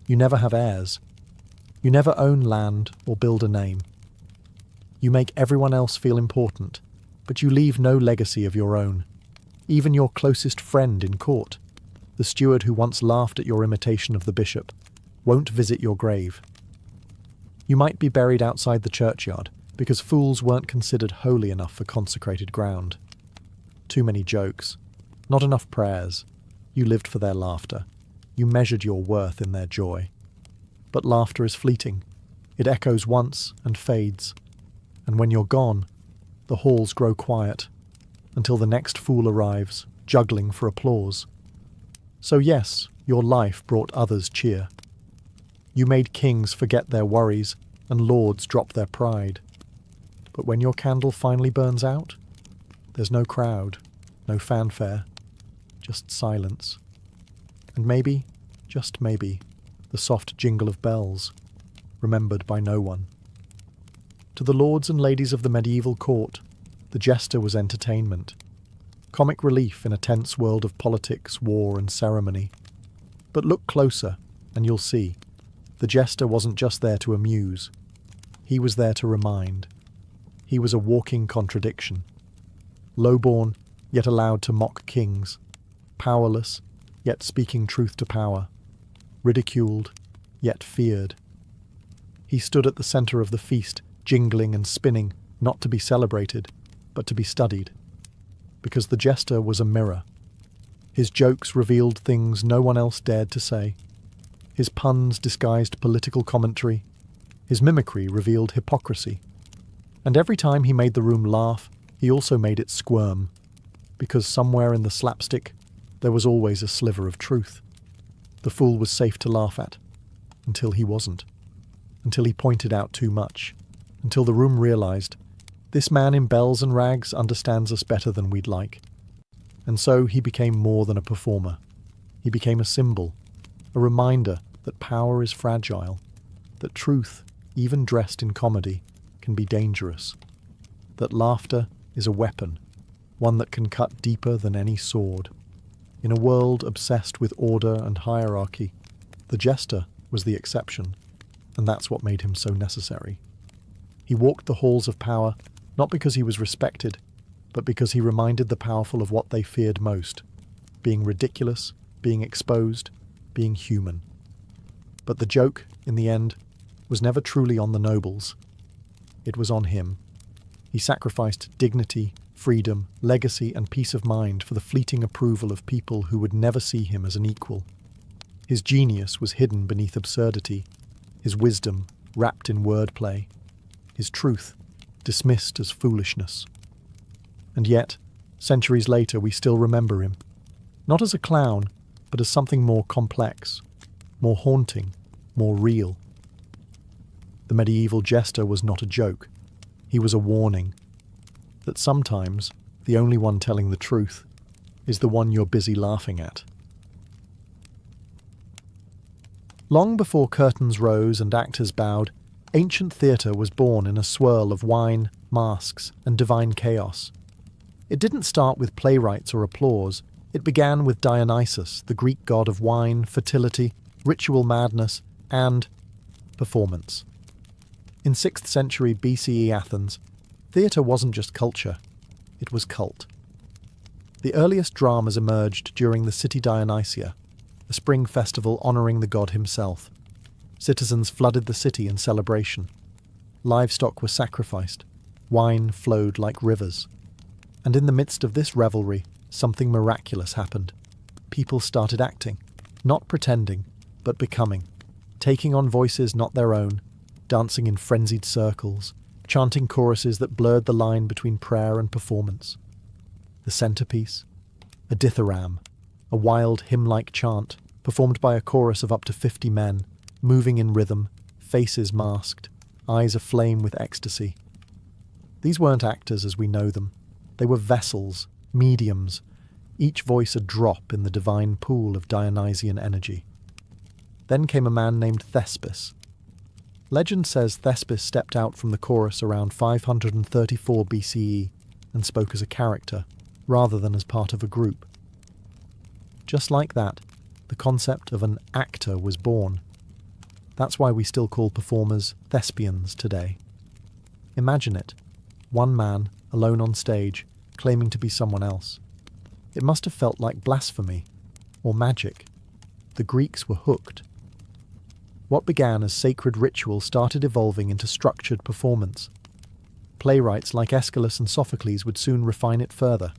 You never have heirs. You never own land or build a name. You make everyone else feel important, but you leave no legacy of your own. Even your closest friend in court, the steward who once laughed at your imitation of the bishop, won't visit your grave. You might be buried outside the churchyard, because fools weren't considered holy enough for consecrated ground. Too many jokes, not enough prayers. You lived for their laughter. You measured your worth in their joy. But laughter is fleeting. It echoes once and fades. And when you're gone, the halls grow quiet, until the next fool arrives, juggling for applause. So yes, your life brought others cheer. You made kings forget their worries, and lords drop their pride. But when your candle finally burns out, there's no crowd, no fanfare, just silence. And maybe, just maybe, the soft jingle of bells, remembered by no one. To the lords and ladies of the medieval court, the jester was entertainment, comic relief in a tense world of politics, war, and ceremony. But look closer, and you'll see, the jester wasn't just there to amuse. He was there to remind. He was a walking contradiction. Low-born, yet allowed to mock kings. Powerless, yet speaking truth to power. Ridiculed, yet feared. He stood at the centre of the feast, jingling and spinning, not to be celebrated, but to be studied. Because the jester was a mirror. His jokes revealed things no one else dared to say. His puns disguised political commentary. His mimicry revealed hypocrisy. And every time he made the room laugh, he also made it squirm. Because somewhere in the slapstick, there was always a sliver of truth. The fool was safe to laugh at, until he wasn't. Until he pointed out too much. Until the room realized, this man in bells and rags understands us better than we'd like. And so he became more than a performer. He became a symbol, a reminder that power is fragile, that truth, even dressed in comedy, can be dangerous, that laughter is a weapon, one that can cut deeper than any sword. In a world obsessed with order and hierarchy, the Jester was the exception, and that's what made him so necessary. He walked the halls of power, not because he was respected, but because he reminded the powerful of what they feared most: being ridiculous, being exposed, being human. But the joke, in the end, was never truly on the nobles. It was on him. He sacrificed dignity, freedom, legacy, and peace of mind for the fleeting approval of people who would never see him as an equal. His genius was hidden beneath absurdity, his wisdom wrapped in wordplay, his truth dismissed as foolishness. And yet, centuries later, we still remember him, not as a clown, but as something more complex, more haunting, more real. The medieval jester was not a joke. He was a warning that sometimes the only one telling the truth is the one you're busy laughing at. Long before curtains rose and actors bowed, ancient theatre was born in a swirl of wine, masks, and divine chaos. It didn't start with playwrights or applause. It began with Dionysus, the Greek god of wine, fertility, ritual madness, and performance. In 6th century BCE Athens, theatre wasn't just culture, it was cult. The earliest dramas emerged during the City Dionysia, a spring festival honouring the god himself. Citizens flooded the city in celebration. Livestock were sacrificed. Wine flowed like rivers. And in the midst of this revelry, something miraculous happened. People started acting, not pretending, but becoming, taking on voices not their own, dancing in frenzied circles, chanting choruses that blurred the line between prayer and performance. The centerpiece, a dithyramb, a wild hymn-like chant, performed by a chorus of up to 50 men, moving in rhythm, faces masked, eyes aflame with ecstasy. These weren't actors as we know them. They were vessels, mediums, each voice a drop in the divine pool of Dionysian energy. Then came a man named Thespis. Legend says Thespis stepped out from the chorus around 534 BCE and spoke as a character, rather than as part of a group. Just like that, the concept of an actor was born. That's why we still call performers thespians today. Imagine it, one man, alone on stage, claiming to be someone else. It must have felt like blasphemy, or magic. The Greeks were hooked. What began as sacred ritual started evolving into structured performance. Playwrights like Aeschylus and Sophocles would soon refine it further,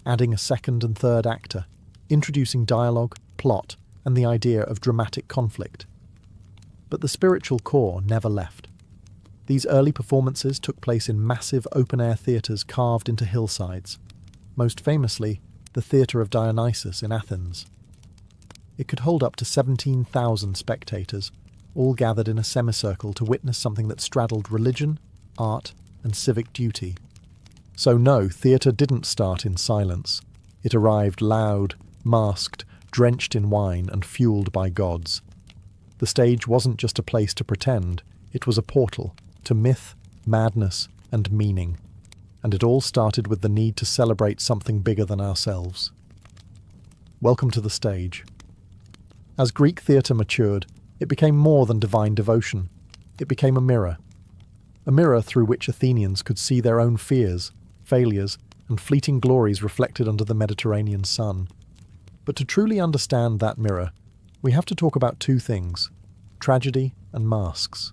adding a second and third actor, introducing dialogue, plot, and the idea of dramatic conflict. But the spiritual core never left. These early performances took place in massive open-air theatres carved into hillsides, most famously the Theatre of Dionysus in Athens. It could hold up to 17,000 spectators, all gathered in a semicircle to witness something that straddled religion, art, and civic duty. So no, theatre didn't start in silence. It arrived loud, masked, drenched in wine, and fueled by gods. The stage wasn't just a place to pretend, it was a portal to myth, madness, and meaning. And it all started with the need to celebrate something bigger than ourselves. Welcome to the stage. As Greek theatre matured, it became more than divine devotion. It became a mirror through which Athenians could see their own fears, failures, and fleeting glories reflected under the Mediterranean sun. But to truly understand that mirror, we have to talk about two things: tragedy and masks.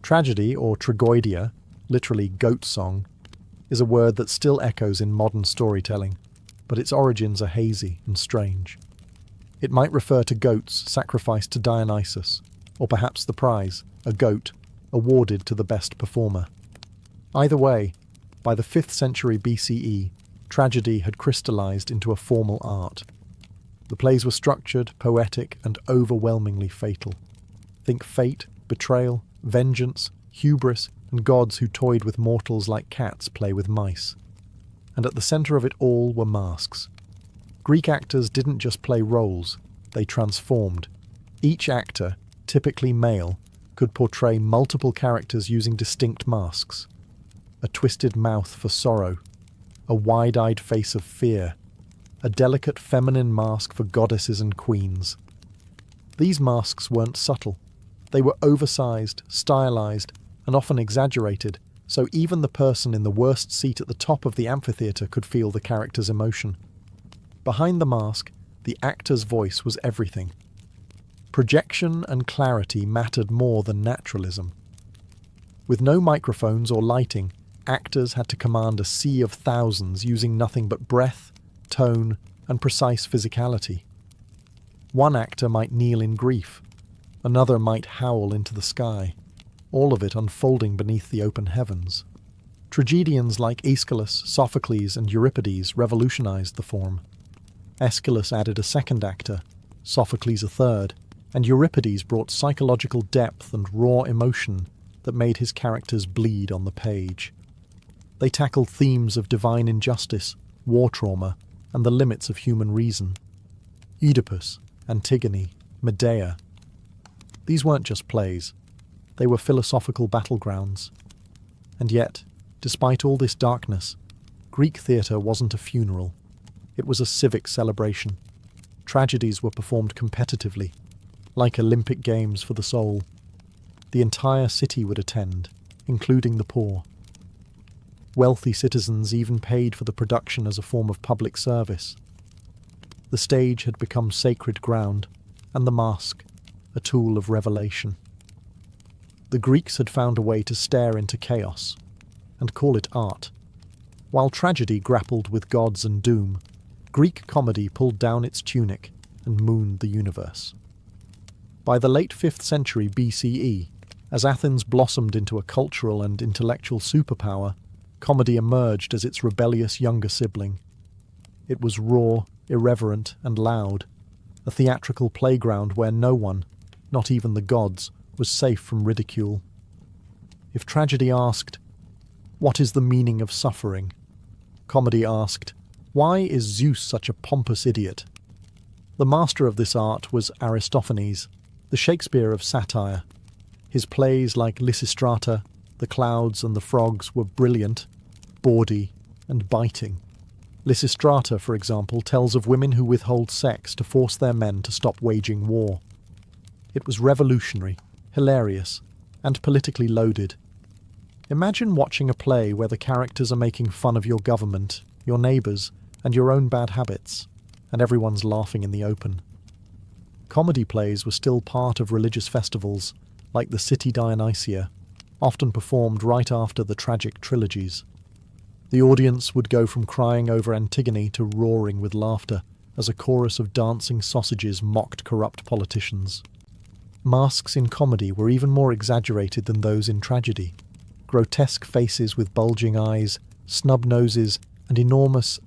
Tragedy, or tragoidia, literally goat song, is a word that still echoes in modern storytelling, but its origins are hazy and strange. It might refer to goats sacrificed to Dionysus, or perhaps the prize, a goat, awarded to the best performer. Either way, by the 5th century BCE, tragedy had crystallized into a formal art. The plays were structured, poetic, and overwhelmingly fatal. Think fate, betrayal, vengeance, hubris, and gods who toyed with mortals like cats play with mice. And at the centre of it all were masks. Greek actors didn't just play roles, they transformed. Each actor, typically male, could portray multiple characters using distinct masks. A twisted mouth for sorrow, a wide-eyed face of fear, a delicate feminine mask for goddesses and queens. These masks weren't subtle. They were oversized, stylized, and often exaggerated, so even the person in the worst seat at the top of the amphitheater could feel the character's emotion. Behind the mask, the actor's voice was everything. Projection and clarity mattered more than naturalism. With no microphones or lighting, actors had to command a sea of thousands using nothing but breath, tone, and precise physicality. One actor might kneel in grief, another might howl into the sky, all of it unfolding beneath the open heavens. Tragedians like Aeschylus, Sophocles, and Euripides revolutionized the form. Aeschylus added a second actor, Sophocles a third, and Euripides brought psychological depth and raw emotion that made his characters bleed on the page. They tackled themes of divine injustice, war trauma, and the limits of human reason. Oedipus, Antigone, Medea. These weren't just plays. They were philosophical battlegrounds. And yet, despite all this darkness, Greek theatre wasn't a funeral. It was a civic celebration. Tragedies were performed competitively, like Olympic Games for the soul. The entire city would attend, including the poor. Wealthy citizens even paid for the production as a form of public service. The stage had become sacred ground, and the mask, a tool of revelation. The Greeks had found a way to stare into chaos, and call it art. While tragedy grappled with gods and doom, Greek comedy pulled down its tunic and mooned the universe. By the late 5th century BCE, as Athens blossomed into a cultural and intellectual superpower, comedy emerged as its rebellious younger sibling. It was raw, irreverent, and loud, a theatrical playground where no one, not even the gods, was safe from ridicule. If tragedy asked, "What is the meaning of suffering?" comedy asked, "Why is Zeus such a pompous idiot?" The master of this art was Aristophanes, the Shakespeare of satire. His plays like Lysistrata, The Clouds and the Frogs were brilliant, bawdy, and biting. Lysistrata, for example, tells of women who withhold sex to force their men to stop waging war. It was revolutionary, hilarious, and politically loaded. Imagine watching a play where the characters are making fun of your government, your neighbours, and your own bad habits, and everyone's laughing in the open. Comedy plays were still part of religious festivals, like the City Dionysia, often performed right after the tragic trilogies. The audience would go from crying over Antigone to roaring with laughter as a chorus of dancing sausages mocked corrupt politicians. Masks in comedy were even more exaggerated than those in tragedy. Grotesque faces with bulging eyes, snub noses, and enormous,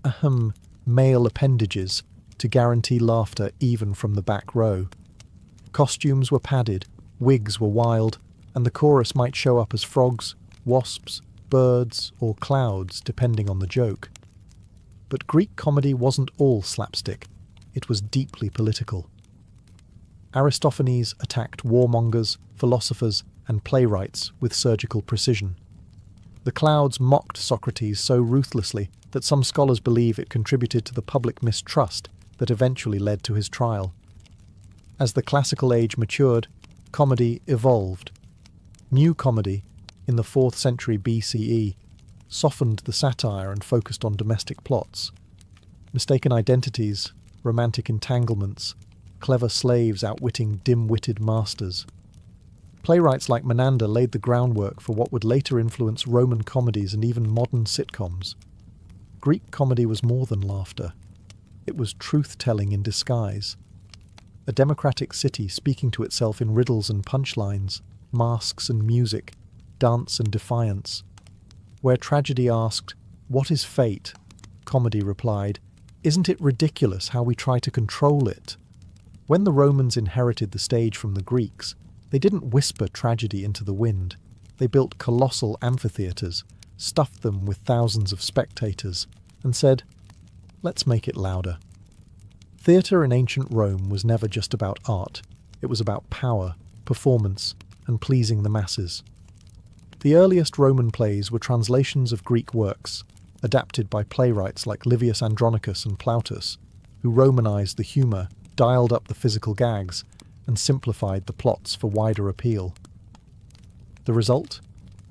male appendages to guarantee laughter even from the back row. Costumes were padded, wigs were wild, and the chorus might show up as frogs, wasps, birds, or clouds, depending on the joke. But Greek comedy wasn't all slapstick. It was deeply political. Aristophanes attacked warmongers, philosophers, and playwrights with surgical precision. The Clouds mocked Socrates so ruthlessly that some scholars believe it contributed to the public mistrust that eventually led to his trial. As the classical age matured, comedy evolved. New comedy, in the 4th century BCE, softened the satire and focused on domestic plots. Mistaken identities, romantic entanglements, clever slaves outwitting dim-witted masters. Playwrights like Menander laid the groundwork for what would later influence Roman comedies and even modern sitcoms. Greek comedy was more than laughter. It was truth-telling in disguise. A democratic city speaking to itself in riddles and punchlines, masks and music, dance and defiance. Where tragedy asked, "What is fate?" comedy replied, "Isn't it ridiculous how we try to control it?" When the Romans inherited the stage from the Greeks, they didn't whisper tragedy into the wind. They built colossal amphitheatres, stuffed them with thousands of spectators, and said, "Let's make it louder." Theatre in ancient Rome was never just about art. It was about power, performance, and pleasing the masses. The earliest Roman plays were translations of Greek works, adapted by playwrights like Livius Andronicus and Plautus, who Romanized the humour, dialed up the physical gags, and simplified the plots for wider appeal. The result?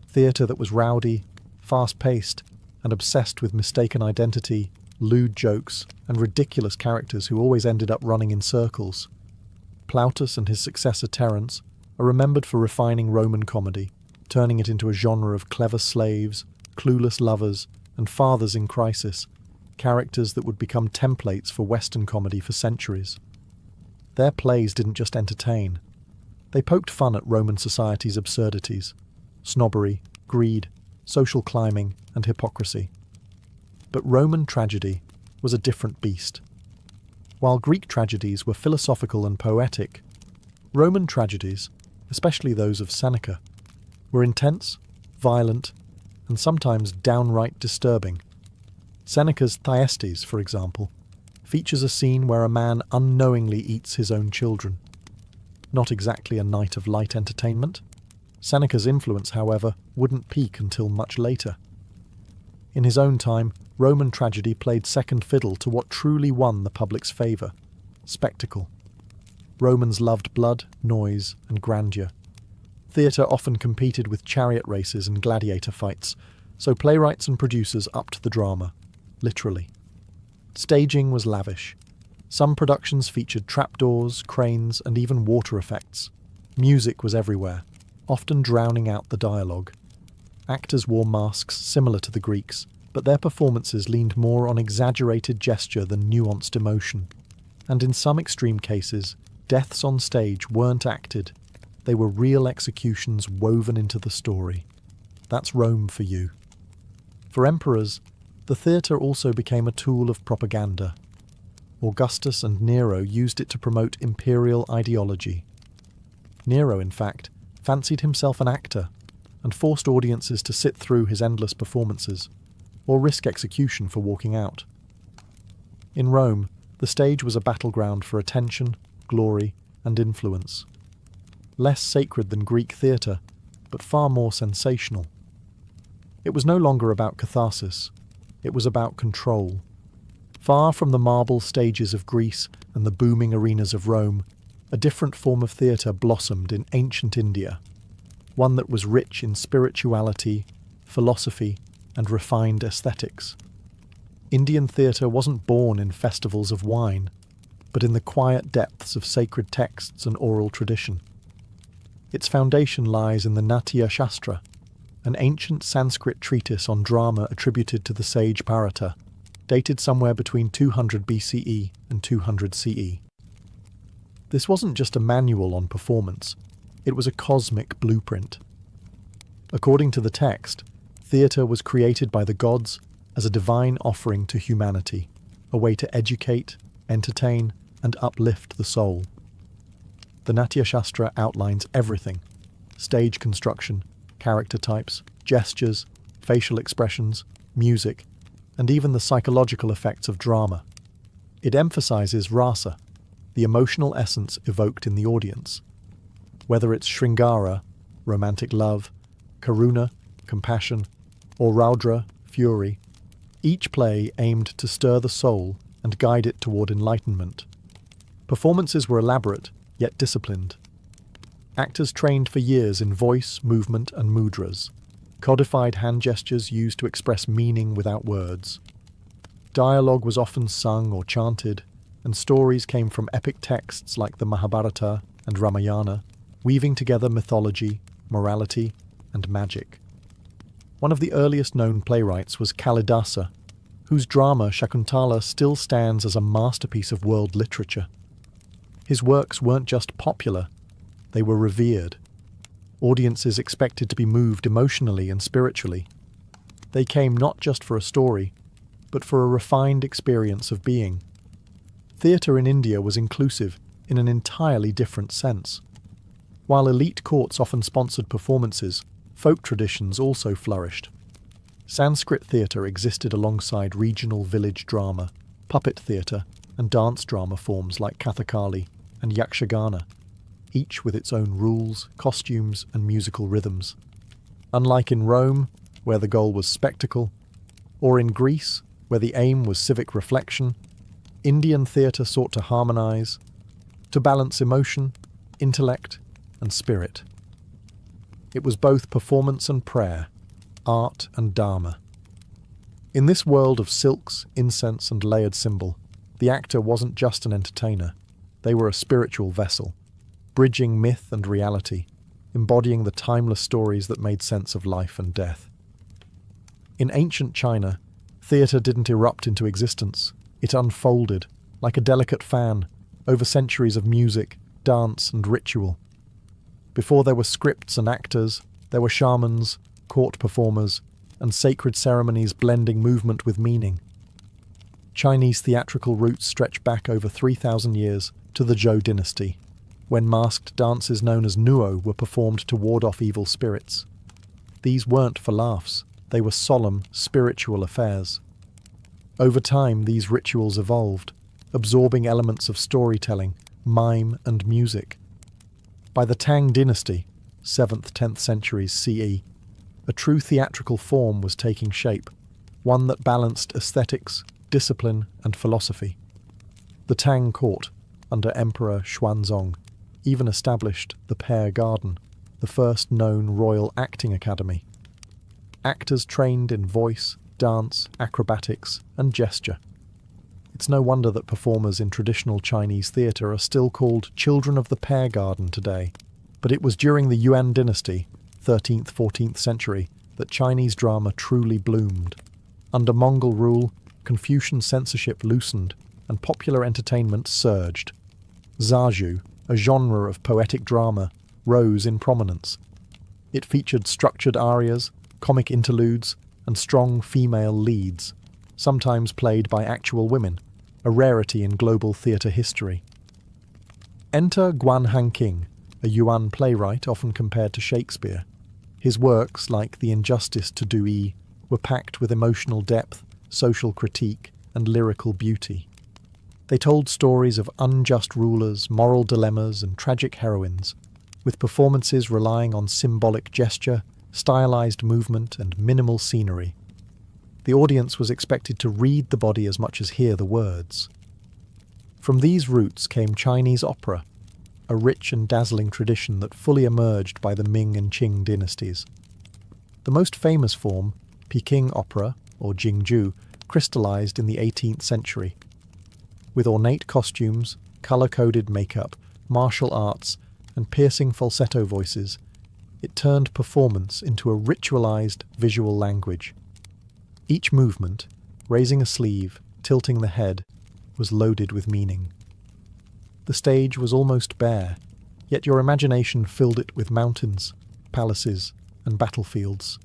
Theatre that was rowdy, fast-paced, and obsessed with mistaken identity, lewd jokes, and ridiculous characters who always ended up running in circles. Plautus and his successor Terence are remembered for refining Roman comedy, turning it into a genre of clever slaves, clueless lovers, and fathers in crisis, characters that would become templates for Western comedy for centuries. Their plays didn't just entertain. They poked fun at Roman society's absurdities, snobbery, greed, social climbing, and hypocrisy. But Roman tragedy was a different beast. While Greek tragedies were philosophical and poetic, Roman tragedies, especially those of Seneca, were intense, violent, and sometimes downright disturbing. Seneca's Thyestes, for example, features a scene where a man unknowingly eats his own children. Not exactly a night of light entertainment. Seneca's influence, however, wouldn't peak until much later. In his own time, Roman tragedy played second fiddle to what truly won the public's favour: spectacle. Romans loved blood, noise, and grandeur. Theatre often competed with chariot races and gladiator fights, so playwrights and producers upped the drama, literally. Staging was lavish. Some productions featured trapdoors, cranes, and even water effects. Music was everywhere, often drowning out the dialogue. Actors wore masks similar to the Greeks, but their performances leaned more on exaggerated gesture than nuanced emotion. And in some extreme cases, deaths on stage weren't acted. They were real executions woven into the story. That's Rome for you. For emperors, the theatre also became a tool of propaganda. Augustus and Nero used it to promote imperial ideology. Nero, in fact, fancied himself an actor and forced audiences to sit through his endless performances, or risk execution for walking out. In Rome, the stage was a battleground for attention, glory, and influence. Less sacred than Greek theatre, but far more sensational. It was no longer about catharsis. It was about control. Far from the marble stages of Greece and the booming arenas of Rome, a different form of theatre blossomed in ancient India, one that was rich in spirituality, philosophy, and refined aesthetics. Indian theatre wasn't born in festivals of wine, but in the quiet depths of sacred texts and oral tradition. Its foundation lies in the Natya Shastra, an ancient Sanskrit treatise on drama attributed to the sage Bharata, dated somewhere between 200 BCE and 200 CE. This wasn't just a manual on performance, it was a cosmic blueprint. According to the text, theatre was created by the gods as a divine offering to humanity, a way to educate, entertain, and uplift the soul. The Natya Shastra outlines everything: stage construction, character types, gestures, facial expressions, music, and even the psychological effects of drama. It emphasizes rasa, the emotional essence evoked in the audience. Whether it's Shringara, romantic love, Karuna, compassion, or Raudra, fury, each play aimed to stir the soul and guide it toward enlightenment. Performances were elaborate, yet disciplined. Actors trained for years in voice, movement, and mudras, codified hand gestures used to express meaning without words. Dialogue was often sung or chanted, and stories came from epic texts like the Mahabharata and Ramayana, weaving together mythology, morality, and magic. One of the earliest known playwrights was Kalidasa, whose drama Shakuntala still stands as a masterpiece of world literature. His works weren't just popular, they were revered. Audiences expected to be moved emotionally and spiritually. They came not just for a story, but for a refined experience of being. Theatre in India was inclusive in an entirely different sense. While elite courts often sponsored performances, folk traditions also flourished. Sanskrit theatre existed alongside regional village drama, puppet theatre, and dance drama forms like Kathakali and Yakshagana, each with its own rules, costumes, and musical rhythms. Unlike in Rome, where the goal was spectacle, or in Greece, where the aim was civic reflection, Indian theatre sought to harmonize, to balance emotion, intellect, and spirit. It was both performance and prayer, art and dharma. In this world of silks, incense, and layered symbol, the actor wasn't just an entertainer. They were a spiritual vessel, bridging myth and reality, embodying the timeless stories that made sense of life and death. In ancient China, theatre didn't erupt into existence. It unfolded, like a delicate fan, over centuries of music, dance, and ritual. Before there were scripts and actors, there were shamans, court performers, and sacred ceremonies blending movement with meaning. Chinese theatrical roots stretch back over 3,000 years to the Zhou dynasty, when masked dances known as nuo were performed to ward off evil spirits. These weren't for laughs, they were solemn, spiritual affairs. Over time, these rituals evolved, absorbing elements of storytelling, mime, and music. By the Tang dynasty, 7th–10th centuries CE, a true theatrical form was taking shape, one that balanced aesthetics, discipline, and philosophy. The Tang court, under Emperor Xuanzong, even established the Pear Garden, the first known royal acting academy. Actors trained in voice, dance, acrobatics, and gesture. It's no wonder that performers in traditional Chinese theatre are still called children of the Pear Garden today. But it was during the Yuan dynasty, 13th–14th century, that Chinese drama truly bloomed. Under Mongol rule, Confucian censorship loosened, and popular entertainment surged. Zhazhu, a genre of poetic drama, rose in prominence. It featured structured arias, comic interludes, and strong female leads, sometimes played by actual women, a rarity in global theatre history. Enter Guan Hanqing, a Yuan playwright often compared to Shakespeare. His works, like The Injustice to Do Yi, were packed with emotional depth, social critique, and lyrical beauty. They told stories of unjust rulers, moral dilemmas, and tragic heroines, with performances relying on symbolic gesture, stylized movement, and minimal scenery. The audience was expected to read the body as much as hear the words. From these roots came Chinese opera, a rich and dazzling tradition that fully emerged by the Ming and Qing dynasties. The most famous form, Peking opera, or Jingju, crystallized in the 18th century. With ornate costumes, color-coded makeup, martial arts, and piercing falsetto voices, it turned performance into a ritualized visual language. Each movement, raising a sleeve, tilting the head, was loaded with meaning. The stage was almost bare, yet your imagination filled it with mountains, palaces, and battlefields.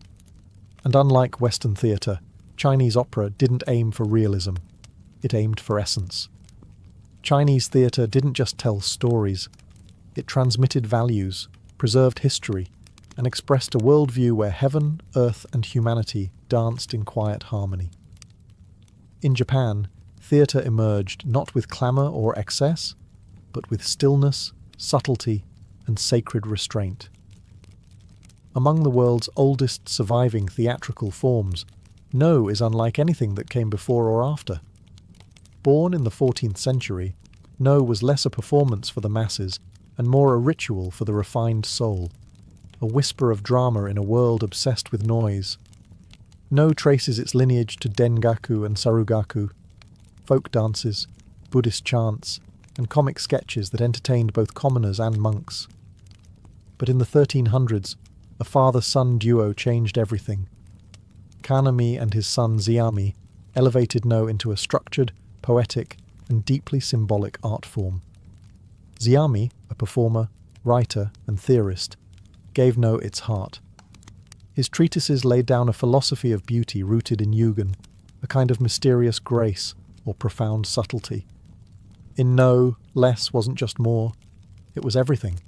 And unlike Western theatre, Chinese opera didn't aim for realism, it aimed for essence. Chinese theatre didn't just tell stories, it transmitted values, preserved history, and expressed a worldview where heaven, earth, and humanity danced in quiet harmony. In Japan, theatre emerged not with clamour or excess, but with stillness, subtlety, and sacred restraint. Among the world's oldest surviving theatrical forms, No is unlike anything that came before or after. Born in the 14th century, No was less a performance for the masses and more a ritual for the refined soul, a whisper of drama in a world obsessed with noise. No traces its lineage to Dengaku and Sarugaku, folk dances, Buddhist chants, and comic sketches that entertained both commoners and monks. But in the 1300s, a father-son duo changed everything. Kanami and his son Xiami elevated No into a structured, poetic, and deeply symbolic art form. Xiami, a performer, writer, and theorist, gave No its heart. His treatises laid down a philosophy of beauty rooted in Yugen, a kind of mysterious grace or profound subtlety. In No, less wasn't just more, it was everything.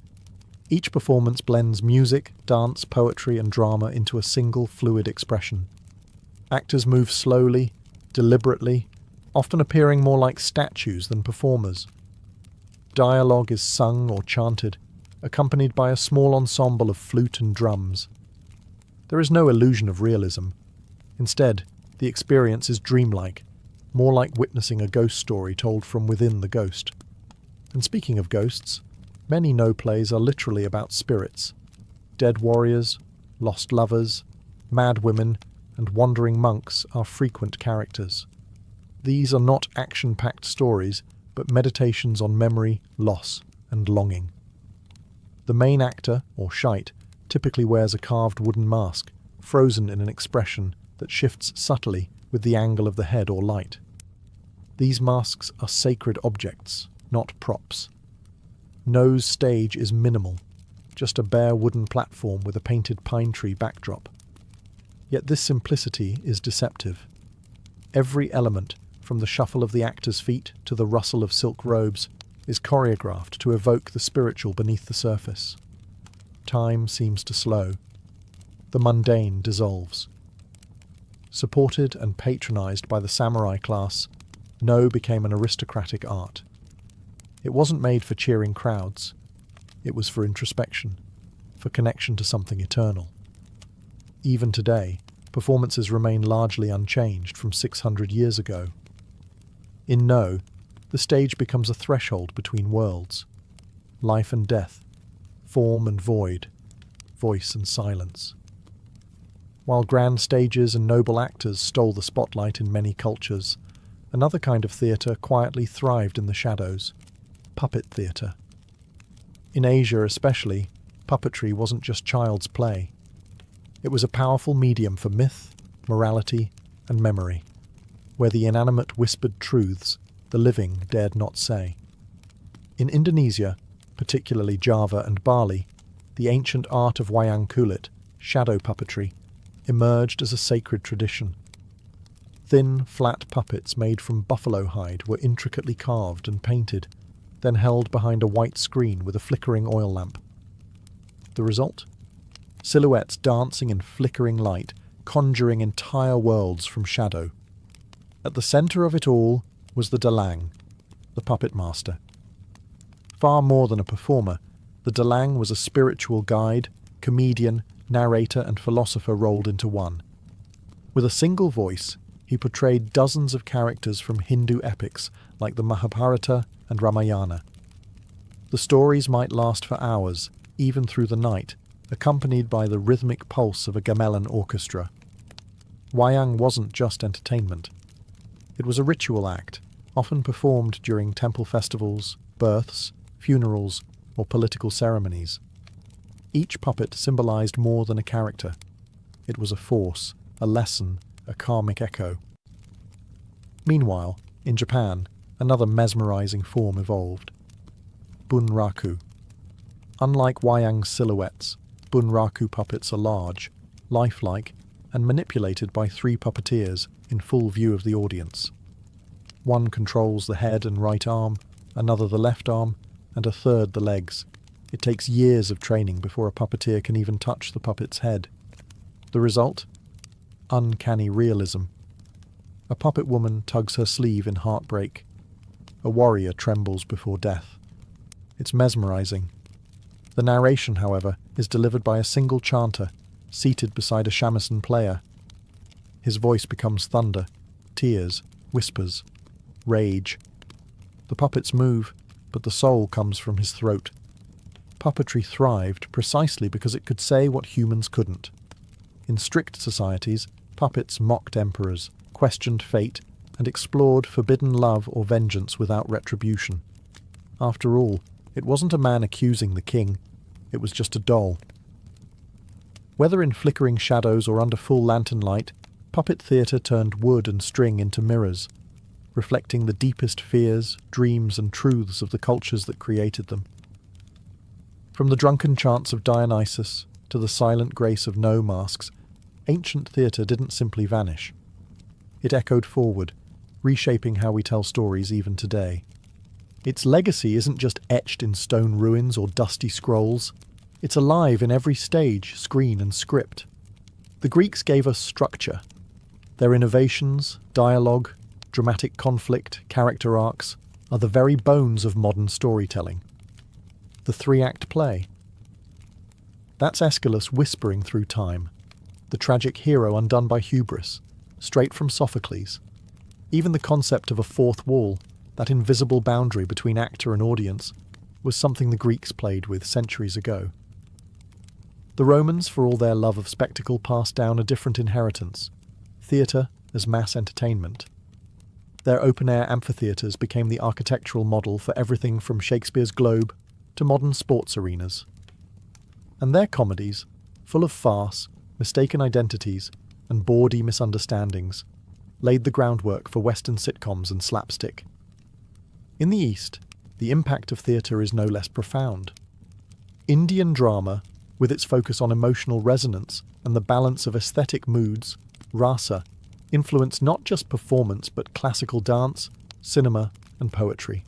Each performance blends music, dance, poetry, and drama into a single fluid expression. Actors move slowly, deliberately, often appearing more like statues than performers. Dialogue is sung or chanted, accompanied by a small ensemble of flute and drums. There is no illusion of realism. Instead, the experience is dreamlike, more like witnessing a ghost story told from within the ghost. And speaking of ghosts, many no plays are literally about spirits. Dead warriors, lost lovers, mad women, and wandering monks are frequent characters. These are not action-packed stories, but meditations on memory, loss, and longing. The main actor, or shite, typically wears a carved wooden mask, frozen in an expression that shifts subtly with the angle of the head or light. These masks are sacred objects, not props. No's stage is minimal, just a bare wooden platform with a painted pine tree backdrop. Yet this simplicity is deceptive. Every element, from the shuffle of the actor's feet to the rustle of silk robes, is choreographed to evoke the spiritual beneath the surface. Time seems to slow. The mundane dissolves. Supported and patronized by the samurai class, No became an aristocratic art. It wasn't made for cheering crowds. It was for introspection, for connection to something eternal. Even today, performances remain largely unchanged from 600 years ago. In No, the stage becomes a threshold between worlds. Life and death, form and void, voice and silence. While grand stages and noble actors stole the spotlight in many cultures, another kind of theatre quietly thrived in the shadows: puppet theatre. In Asia especially, puppetry wasn't just child's play. It was a powerful medium for myth, morality, and memory, where the inanimate whispered truths the living dared not say. In Indonesia, particularly Java and Bali, the ancient art of wayang kulit, shadow puppetry, emerged as a sacred tradition. Thin, flat puppets made from buffalo hide were intricately carved and painted, then held behind a white screen with a flickering oil lamp. The result? Silhouettes dancing in flickering light, conjuring entire worlds from shadow. At the centre of it all was the dalang, the puppet master. Far more than a performer, the dalang was a spiritual guide, comedian, narrator and philosopher rolled into one. With a single voice, he portrayed dozens of characters from Hindu epics like the Mahabharata and Ramayana. The stories might last for hours, even through the night, accompanied by the rhythmic pulse of a gamelan orchestra. Wayang wasn't just entertainment. It was a ritual act, often performed during temple festivals, births, funerals, or political ceremonies. Each puppet symbolized more than a character. It was a force, a lesson, a karmic echo. Meanwhile, in Japan, another mesmerizing form evolved: bunraku. Unlike wayang's silhouettes, bunraku puppets are large, lifelike, and manipulated by 3 puppeteers in full view of the audience. One controls the head and right arm, another the left arm, and a third the legs. It takes years of training before a puppeteer can even touch the puppet's head. The result? Uncanny realism. A puppet woman tugs her sleeve in heartbreak. A warrior trembles before death. It's mesmerizing. The narration, however, is delivered by a single chanter, seated beside a shamisen player. His voice becomes thunder, tears, whispers, rage. The puppets move, but the soul comes from his throat. Puppetry thrived precisely because it could say what humans couldn't. In strict societies, puppets mocked emperors, questioned fate, and explored forbidden love or vengeance without retribution. After all, it wasn't a man accusing the king, it was just a doll. Whether in flickering shadows or under full lantern light, puppet theatre turned wood and string into mirrors, reflecting the deepest fears, dreams, and truths of the cultures that created them. From the drunken chants of Dionysus to the silent grace of No masks, ancient theatre didn't simply vanish. It echoed forward, reshaping how we tell stories even today. Its legacy isn't just etched in stone ruins or dusty scrolls. It's alive in every stage, screen, and script. The Greeks gave us structure. Their innovations, dialogue, dramatic conflict, character arcs, are the very bones of modern storytelling. The three-act play. That's Aeschylus whispering through time, the tragic hero undone by hubris, straight from Sophocles. Even the concept of a fourth wall, that invisible boundary between actor and audience, was something the Greeks played with centuries ago. The Romans, for all their love of spectacle, passed down a different inheritance: theatre as mass entertainment. Their open-air amphitheatres became the architectural model for everything from Shakespeare's Globe to modern sports arenas. And their comedies, full of farce, mistaken identities, and bawdy misunderstandings, laid the groundwork for Western sitcoms and slapstick. In the East, the impact of theatre is no less profound. Indian drama, with its focus on emotional resonance and the balance of aesthetic moods, rasa, influenced not just performance but classical dance, cinema, and poetry.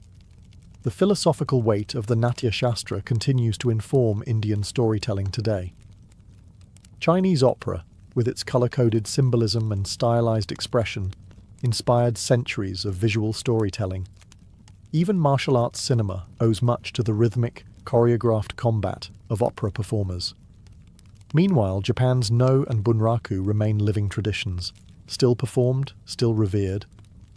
The philosophical weight of the Natya Shastra continues to inform Indian storytelling today. Chinese opera, with its colour-coded symbolism and stylized expression, inspired centuries of visual storytelling. Even martial arts cinema owes much to the rhythmic, choreographed combat of opera performers. Meanwhile, Japan's No and Bunraku remain living traditions, still performed, still revered,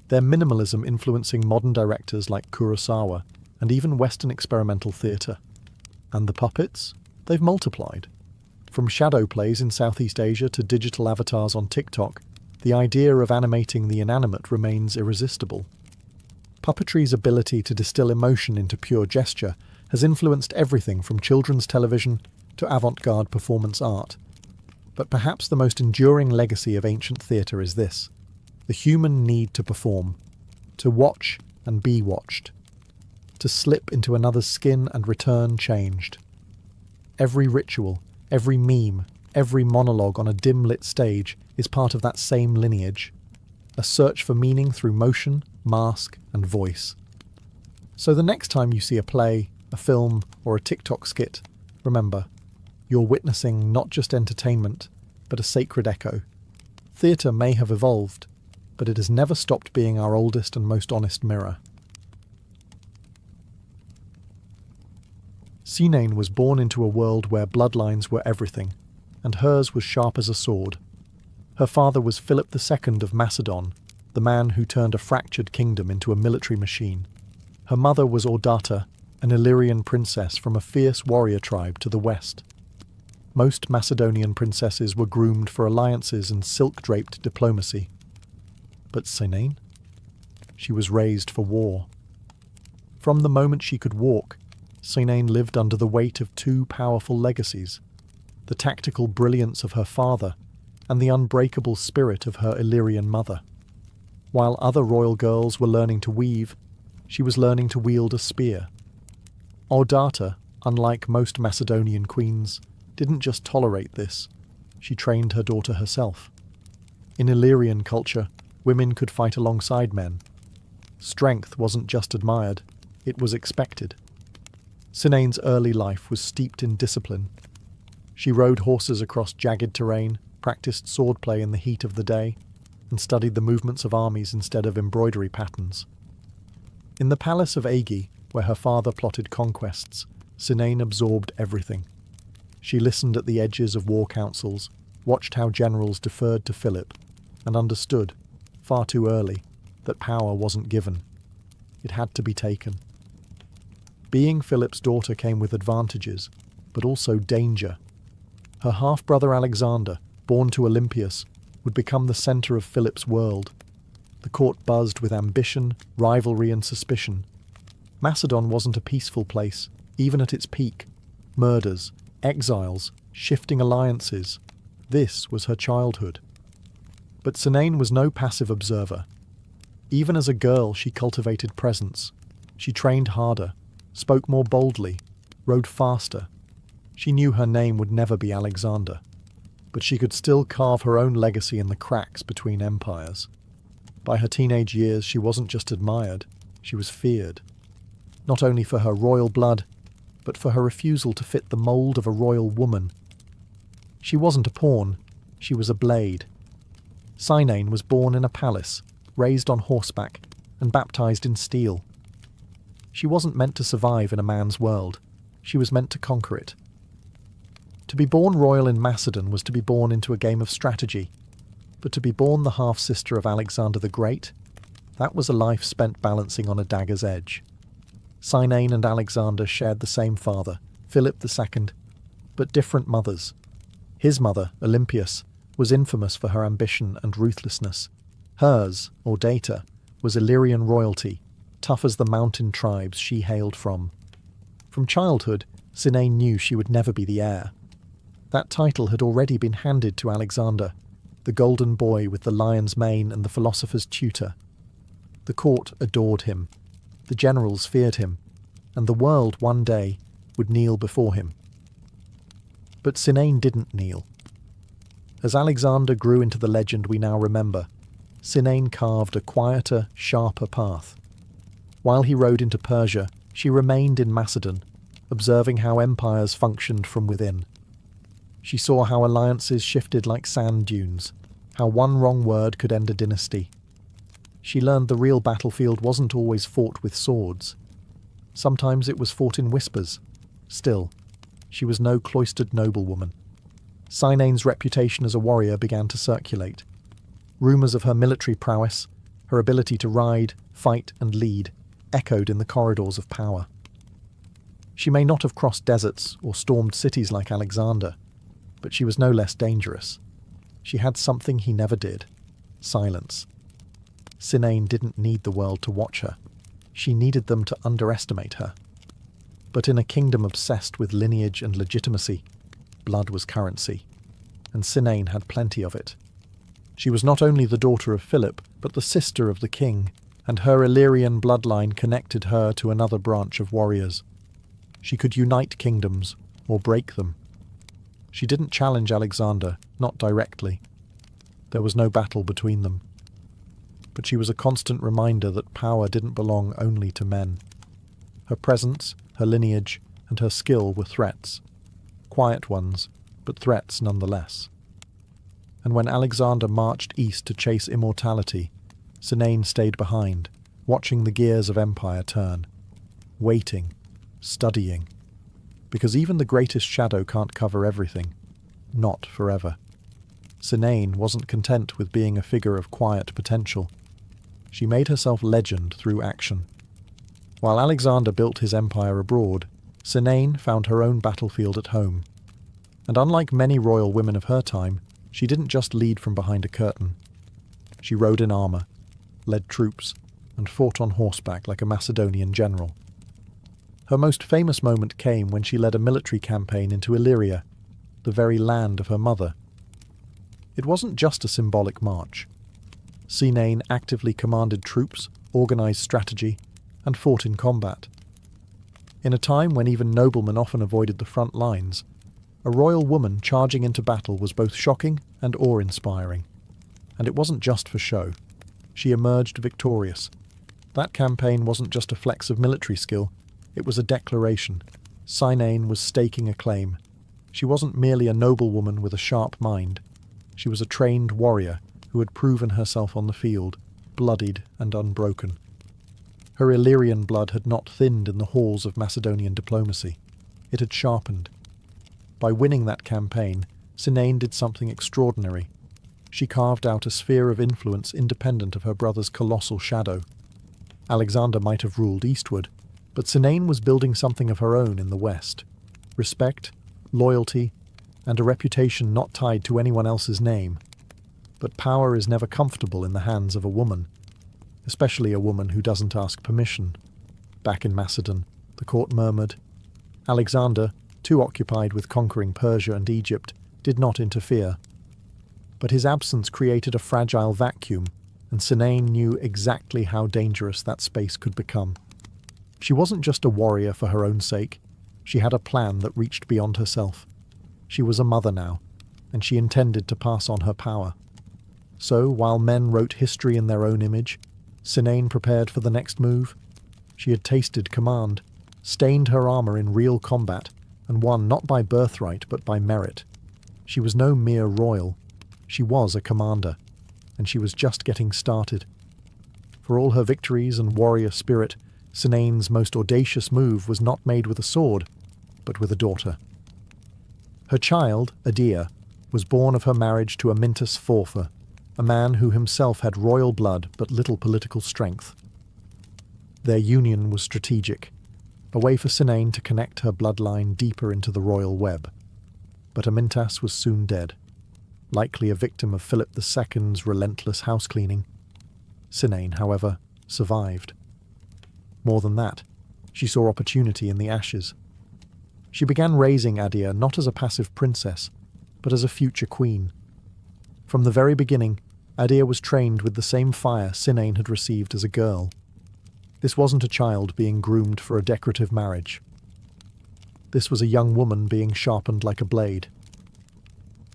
their minimalism influencing modern directors like Kurosawa and even Western experimental theatre. And the puppets? They've multiplied. From shadow plays in Southeast Asia to digital avatars on TikTok, the idea of animating the inanimate remains irresistible. Puppetry's ability to distill emotion into pure gesture has influenced everything from children's television to avant-garde performance art. But perhaps the most enduring legacy of ancient theatre is this: the human need to perform, to watch and be watched, to slip into another's skin and return changed. Every ritual, every meme, every monologue on a dim-lit stage is part of that same lineage, a search for meaning through motion, mask, and voice. So the next time you see a play, a film, or a TikTok skit, remember, you're witnessing not just entertainment, but a sacred echo. Theatre may have evolved, but it has never stopped being our oldest and most honest mirror. Sinane was born into a world where bloodlines were everything, and hers was sharp as a sword. Her father was Philip II of Macedon, the man who turned a fractured kingdom into a military machine. Her mother was Ordata, an Illyrian princess from a fierce warrior tribe to the west. Most Macedonian princesses were groomed for alliances and silk-draped diplomacy. But Sinane? She was raised for war. From the moment she could walk, Sinane lived under the weight of two powerful legacies: the tactical brilliance of her father and the unbreakable spirit of her Illyrian mother. While other royal girls were learning to weave, she was learning to wield a spear. Ordata, unlike most Macedonian queens, didn't just tolerate this, she trained her daughter herself. In Illyrian culture, women could fight alongside men. Strength wasn't just admired, it was expected. Sinane's early life was steeped in discipline. She rode horses across jagged terrain, practiced swordplay in the heat of the day, and studied the movements of armies instead of embroidery patterns. In the palace of Aegi, where her father plotted conquests, Sinane absorbed everything. She listened at the edges of war councils, watched how generals deferred to Philip, and understood, far too early, that power wasn't given. It had to be taken. Being Philip's daughter came with advantages, but also danger. Her half-brother Alexander, born to Olympias, would become the centre of Philip's world. The court buzzed with ambition, rivalry, and suspicion. Macedon wasn't a peaceful place, even at its peak. Murders, exiles, shifting alliances. This was her childhood. But Sinane was no passive observer. Even as a girl, she cultivated presence. She trained harder, spoke more boldly, rode faster. She knew her name would never be Alexander, but she could still carve her own legacy in the cracks between empires. By her teenage years, she wasn't just admired, she was feared. Not only for her royal blood, but for her refusal to fit the mould of a royal woman. She wasn't a pawn, she was a blade. Sinane was born in a palace, raised on horseback, and baptized in steel. She wasn't meant to survive in a man's world. She was meant to conquer it. To be born royal in Macedon was to be born into a game of strategy, but to be born the half-sister of Alexander the Great, that was a life spent balancing on a dagger's edge. Cynain and Alexander shared the same father, Philip II, but different mothers. His mother, Olympias, was infamous for her ambition and ruthlessness. Hers, or Data, was Illyrian royalty, tough as the mountain tribes she hailed from. From childhood, Cynain knew she would never be the heir. That title had already been handed to Alexander, the golden boy with the lion's mane and the philosopher's tutor. The court adored him, the generals feared him, and the world one day would kneel before him. But Cynain didn't kneel. As Alexander grew into the legend we now remember, Cynain carved a quieter, sharper path. While he rode into Persia, she remained in Macedon, observing how empires functioned from within. She saw how alliances shifted like sand dunes, how one wrong word could end a dynasty. She learned the real battlefield wasn't always fought with swords. Sometimes it was fought in whispers. Still, she was no cloistered noblewoman. Cynain's reputation as a warrior began to circulate. Rumours of her military prowess, her ability to ride, fight and lead, echoed in the corridors of power. She may not have crossed deserts or stormed cities like Alexander, but she was no less dangerous. She had something he never did: silence. Cynain didn't need the world to watch her. She needed them to underestimate her. But in a kingdom obsessed with lineage and legitimacy, blood was currency, and Cynain had plenty of it. She was not only the daughter of Philip, but the sister of the king, and her Illyrian bloodline connected her to another branch of warriors. She could unite kingdoms, or break them. She didn't challenge Alexander, not directly. There was no battle between them. But she was a constant reminder that power didn't belong only to men. Her presence, her lineage, and her skill were threats. Quiet ones, but threats nonetheless. And when Alexander marched east to chase immortality, Cynain stayed behind, watching the gears of empire turn. Waiting, studying. Because even the greatest shadow can't cover everything. Not forever. Cynain wasn't content with being a figure of quiet potential. She made herself legend through action. While Alexander built his empire abroad, Cynain found her own battlefield at home. And unlike many royal women of her time, she didn't just lead from behind a curtain. She rode in armour, led troops, and fought on horseback like a Macedonian general. Her most famous moment came when she led a military campaign into Illyria, the very land of her mother. It wasn't just a symbolic march. Cynain actively commanded troops, organised strategy, and fought in combat. In a time when even noblemen often avoided the front lines, a royal woman charging into battle was both shocking and awe-inspiring. And it wasn't just for show. She emerged victorious. That campaign wasn't just a flex of military skill, it was a declaration. Cynain was staking a claim. She wasn't merely a noblewoman with a sharp mind. She was a trained warrior who had proven herself on the field, bloodied and unbroken. Her Illyrian blood had not thinned in the halls of Macedonian diplomacy. It had sharpened. By winning that campaign, Cynain did something extraordinary. She carved out a sphere of influence independent of her brother's colossal shadow. Alexander might have ruled eastward, but Cynain was building something of her own in the west. Respect, loyalty, and a reputation not tied to anyone else's name. But power is never comfortable in the hands of a woman, especially a woman who doesn't ask permission. Back in Macedon, the court murmured. Alexander, too occupied with conquering Persia and Egypt, did not interfere. But his absence created a fragile vacuum, and Cynain knew exactly how dangerous that space could become. She wasn't just a warrior for her own sake. She had a plan that reached beyond herself. She was a mother now, and she intended to pass on her power. So, while men wrote history in their own image, Cynain prepared for the next move. She had tasted command, stained her armour in real combat, and won not by birthright but by merit. She was no mere royal. She was a commander, and she was just getting started. For all her victories and warrior spirit, Sinane's most audacious move was not made with a sword, but with a daughter. Her child, Adia, was born of her marriage to Amyntas Forfa, a man who himself had royal blood but little political strength. Their union was strategic, a way for Sinane to connect her bloodline deeper into the royal web. But Amyntas was soon dead, likely a victim of Philip II's relentless housecleaning. Sinane, however, survived. More than that, she saw opportunity in the ashes. She began raising Adia not as a passive princess, but as a future queen. From the very beginning, Adia was trained with the same fire Sinane had received as a girl. This wasn't a child being groomed for a decorative marriage. This was a young woman being sharpened like a blade.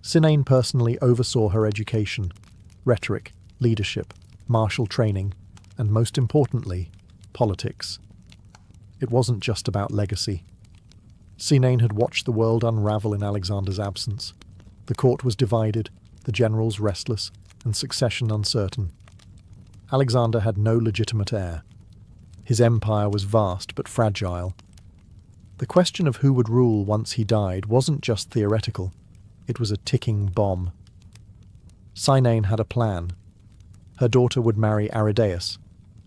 Sinane personally oversaw her education, rhetoric, leadership, martial training, and most importantly, politics. It wasn't just about legacy. Sinane had watched the world unravel in Alexander's absence. The court was divided, the generals restless, and succession uncertain. Alexander had no legitimate heir. His empire was vast but fragile. The question of who would rule once he died wasn't just theoretical. It was a ticking bomb. Sinane had a plan. Her daughter would marry Aridaeus,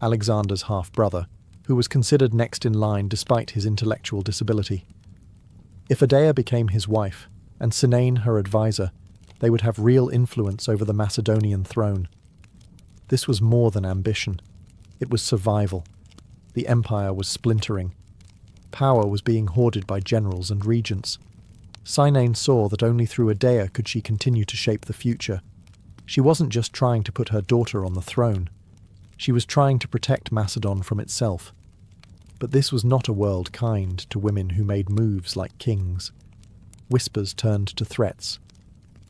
Alexander's half-brother, who was considered next in line despite his intellectual disability. If Adia became his wife, and Sinane her advisor, they would have real influence over the Macedonian throne. This was more than ambition. It was survival. The empire was splintering. Power was being hoarded by generals and regents. Sinane saw that only through Adia could she continue to shape the future. She wasn't just trying to put her daughter on the throne. She was trying to protect Macedon from itself. But this was not a world kind to women who made moves like kings. Whispers turned to threats.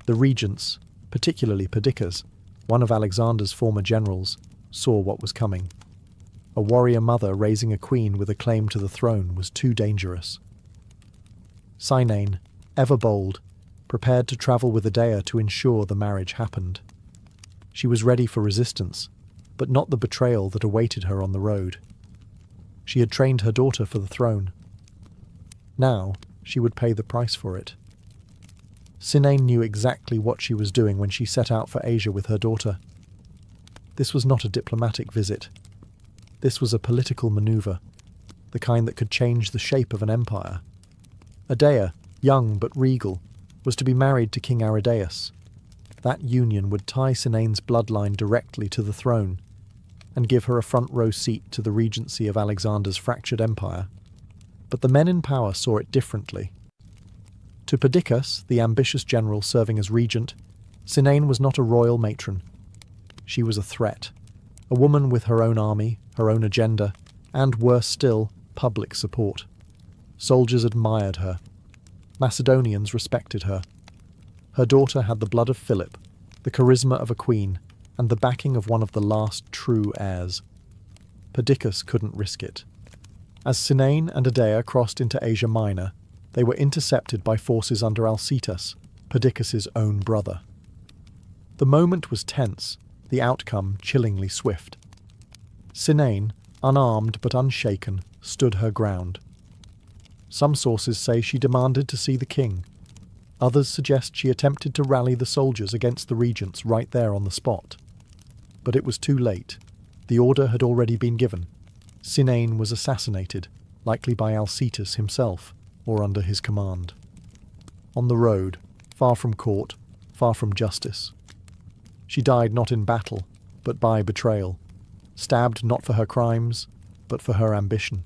The regents, particularly Perdiccas, one of Alexander's former generals, saw what was coming. A warrior mother raising a queen with a claim to the throne was too dangerous. Sinane, ever bold, prepared to travel with Adia to ensure the marriage happened. She was ready for resistance, but not the betrayal that awaited her on the road. She had trained her daughter for the throne. Now she would pay the price for it. Sinane knew exactly what she was doing when she set out for Asia with her daughter. This was not a diplomatic visit. This was a political maneuver, the kind that could change the shape of an empire. Adia, young but regal, was to be married to King Aridaeus. That union would tie Sinane's bloodline directly to the throne, and give her a front-row seat to the regency of Alexander's fractured empire. But the men in power saw it differently. To Perdiccas, the ambitious general serving as regent, Sinane was not a royal matron. She was a threat, a woman with her own army, her own agenda, and, worse still, public support. Soldiers admired her. Macedonians respected her. Her daughter had the blood of Philip, the charisma of a queen, and the backing of one of the last true heirs. Perdiccas couldn't risk it. As Sinane and Adia crossed into Asia Minor, they were intercepted by forces under Alcetus, Perdiccas's own brother. The moment was tense, the outcome chillingly swift. Sinane, unarmed but unshaken, stood her ground. Some sources say she demanded to see the king. Others suggest she attempted to rally the soldiers against the regents right there on the spot. But it was too late. The order had already been given. Sinane was assassinated, likely by Alcetus himself, or under his command. On the road, far from court, far from justice. She died not in battle, but by betrayal, stabbed not for her crimes, but for her ambition.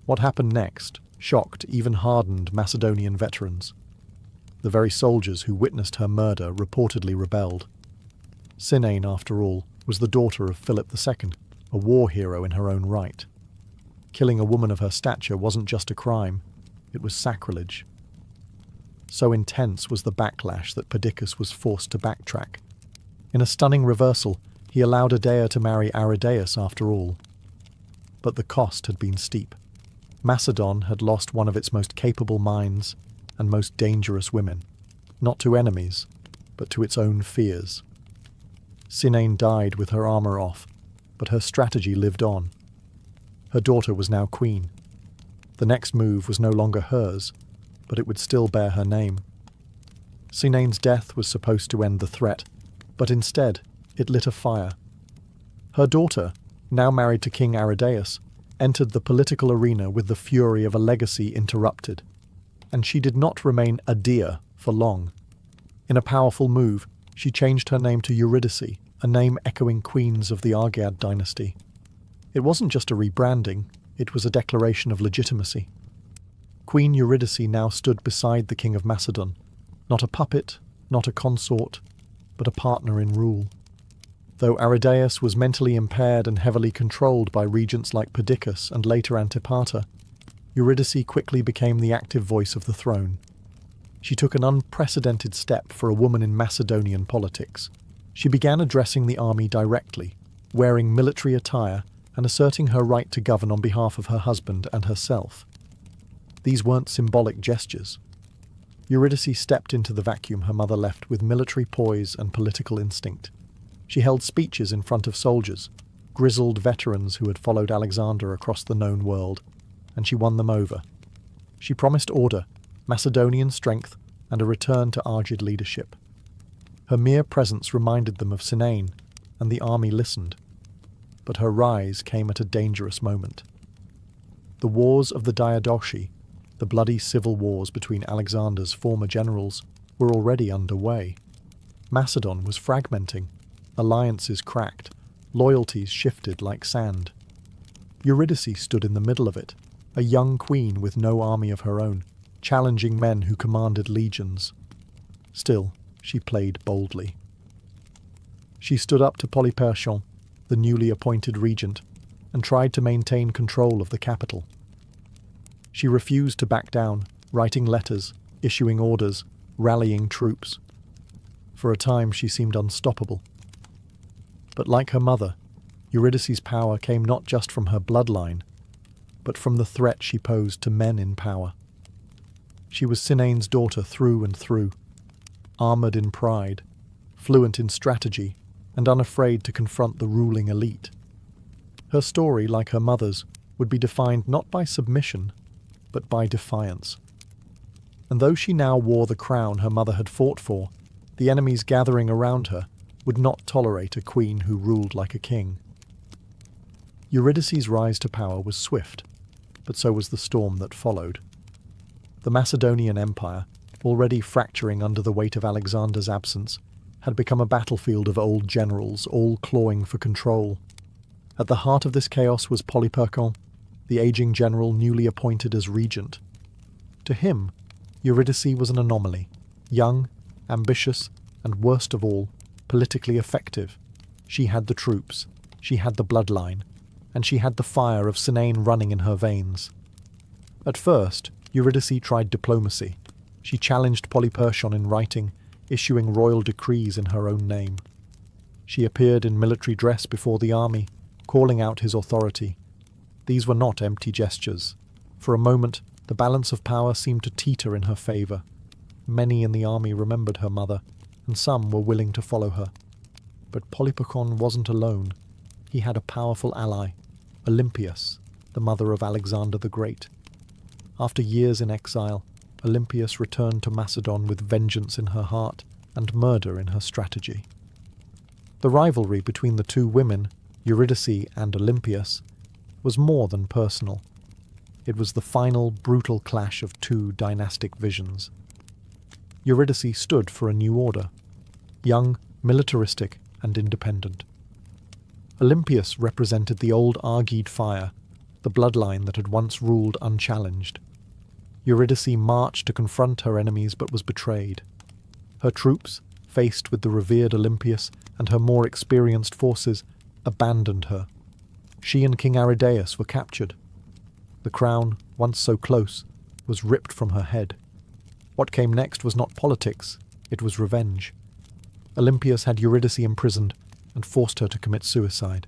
What happened next shocked even hardened Macedonian veterans. The very soldiers who witnessed her murder reportedly rebelled. Sinane, after all, was the daughter of Philip II, a war hero in her own right. Killing a woman of her stature wasn't just a crime, it was sacrilege. So intense was the backlash that Perdiccas was forced to backtrack. In a stunning reversal, he allowed Adia to marry Aridaeus after all. But the cost had been steep. Macedon had lost one of its most capable minds and most dangerous women, not to enemies, but to its own fears. Sinane died with her armour off, but her strategy lived on. Her daughter was now queen. The next move was no longer hers, but it would still bear her name. Sinane's death was supposed to end the threat, but instead it lit a fire. Her daughter, now married to King Aridaeus, entered the political arena with the fury of a legacy interrupted, and she did not remain a dear for long. In a powerful move, she changed her name to Eurydice, a name echoing queens of the Argead dynasty. It wasn't just a rebranding, it was a declaration of legitimacy. Queen Eurydice now stood beside the King of Macedon, not a puppet, not a consort, but a partner in rule. Though Aridaeus was mentally impaired and heavily controlled by regents like Perdiccas and later Antipater, Eurydice quickly became the active voice of the throne. She took an unprecedented step for a woman in Macedonian politics. She began addressing the army directly, wearing military attire and asserting her right to govern on behalf of her husband and herself. These weren't symbolic gestures. Eurydice stepped into the vacuum her mother left with military poise and political instinct. She held speeches in front of soldiers, grizzled veterans who had followed Alexander across the known world, and she won them over. She promised order, Macedonian strength, and a return to Argead leadership. Her mere presence reminded them of Sinane, and the army listened. But her rise came at a dangerous moment. The wars of the Diadochi, the bloody civil wars between Alexander's former generals, were already underway. Macedon was fragmenting, alliances cracked, loyalties shifted like sand. Eurydice stood in the middle of it, a young queen with no army of her own, challenging men who commanded legions. Still, she played boldly. She stood up to Polyperchon, the newly appointed regent, and tried to maintain control of the capital. She refused to back down, writing letters, issuing orders, rallying troops. For a time she seemed unstoppable. But like her mother, Eurydice's power came not just from her bloodline, but from the threat she posed to men in power. She was Sinane's daughter through and through, armoured in pride, fluent in strategy, and unafraid to confront the ruling elite. Her story, like her mother's, would be defined not by submission, but by defiance. And though she now wore the crown her mother had fought for, the enemies gathering around her would not tolerate a queen who ruled like a king. Eurydice's rise to power was swift, but so was the storm that followed. The Macedonian Empire, already fracturing under the weight of Alexander's absence, had become a battlefield of old generals, all clawing for control. At the heart of this chaos was Polyperchon, the aging general newly appointed as regent. To him, Eurydice was an anomaly, young, ambitious, and worst of all, politically effective. She had the troops, she had the bloodline, and she had the fire of Sinane running in her veins. At first, Eurydice tried diplomacy. She challenged Polyperchon in writing, issuing royal decrees in her own name. She appeared in military dress before the army, calling out his authority. These were not empty gestures. For a moment, the balance of power seemed to teeter in her favour. Many in the army remembered her mother, and some were willing to follow her. But Polyperchon wasn't alone. He had a powerful ally, Olympias, the mother of Alexander the Great. After years in exile, Olympias returned to Macedon with vengeance in her heart and murder in her strategy. The rivalry between the two women, Eurydice and Olympias, was more than personal. It was the final brutal clash of two dynastic visions. Eurydice stood for a new order, young, militaristic, and independent. Olympias represented the old Argead fire, the bloodline that had once ruled unchallenged. Eurydice marched to confront her enemies but was betrayed. Her troops, faced with the revered Olympias and her more experienced forces, abandoned her. She and King Aridaeus were captured. The crown, once so close, was ripped from her head. What came next was not politics, it was revenge. Olympias had Eurydice imprisoned and forced her to commit suicide.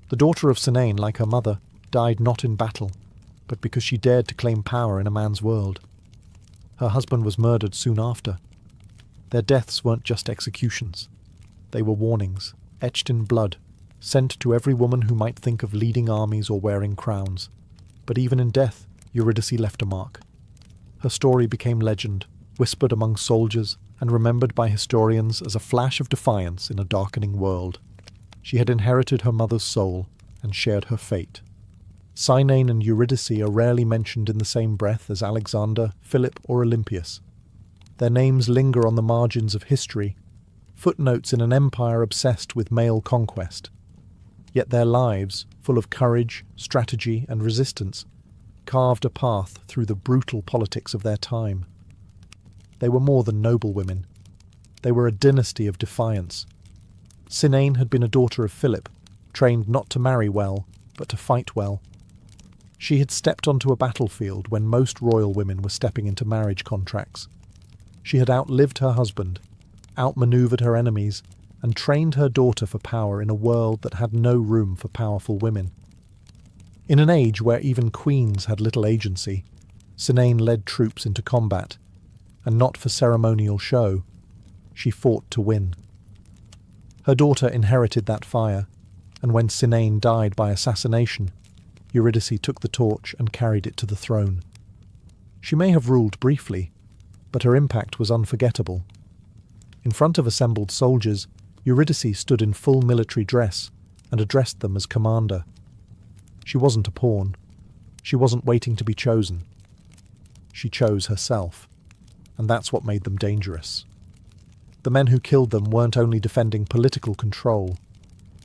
The daughter of Sinane, like her mother, died not in battle, but because she dared to claim power in a man's world. Her husband was murdered soon after. Their deaths weren't just executions. They were warnings, etched in blood, sent to every woman who might think of leading armies or wearing crowns. But even in death, Eurydice left a mark. Her story became legend, whispered among soldiers, and remembered by historians as a flash of defiance in a darkening world. She had inherited her mother's soul and shared her fate. Cynain and Eurydice are rarely mentioned in the same breath as Alexander, Philip, or Olympias. Their names linger on the margins of history, footnotes in an empire obsessed with male conquest. Yet their lives, full of courage, strategy, and resistance, carved a path through the brutal politics of their time. They were more than noble women. They were a dynasty of defiance. Cynain had been a daughter of Philip, trained not to marry well, but to fight well. She had stepped onto a battlefield when most royal women were stepping into marriage contracts. She had outlived her husband, outmaneuvered her enemies, and trained her daughter for power in a world that had no room for powerful women. In an age where even queens had little agency, Cynain led troops into combat, and not for ceremonial show. She fought to win. Her daughter inherited that fire, and when Cynain died by assassination, Eurydice took the torch and carried it to the throne. She may have ruled briefly, but her impact was unforgettable. In front of assembled soldiers, Eurydice stood in full military dress and addressed them as commander. She wasn't a pawn. She wasn't waiting to be chosen. She chose herself, and that's what made them dangerous. The men who killed them weren't only defending political control.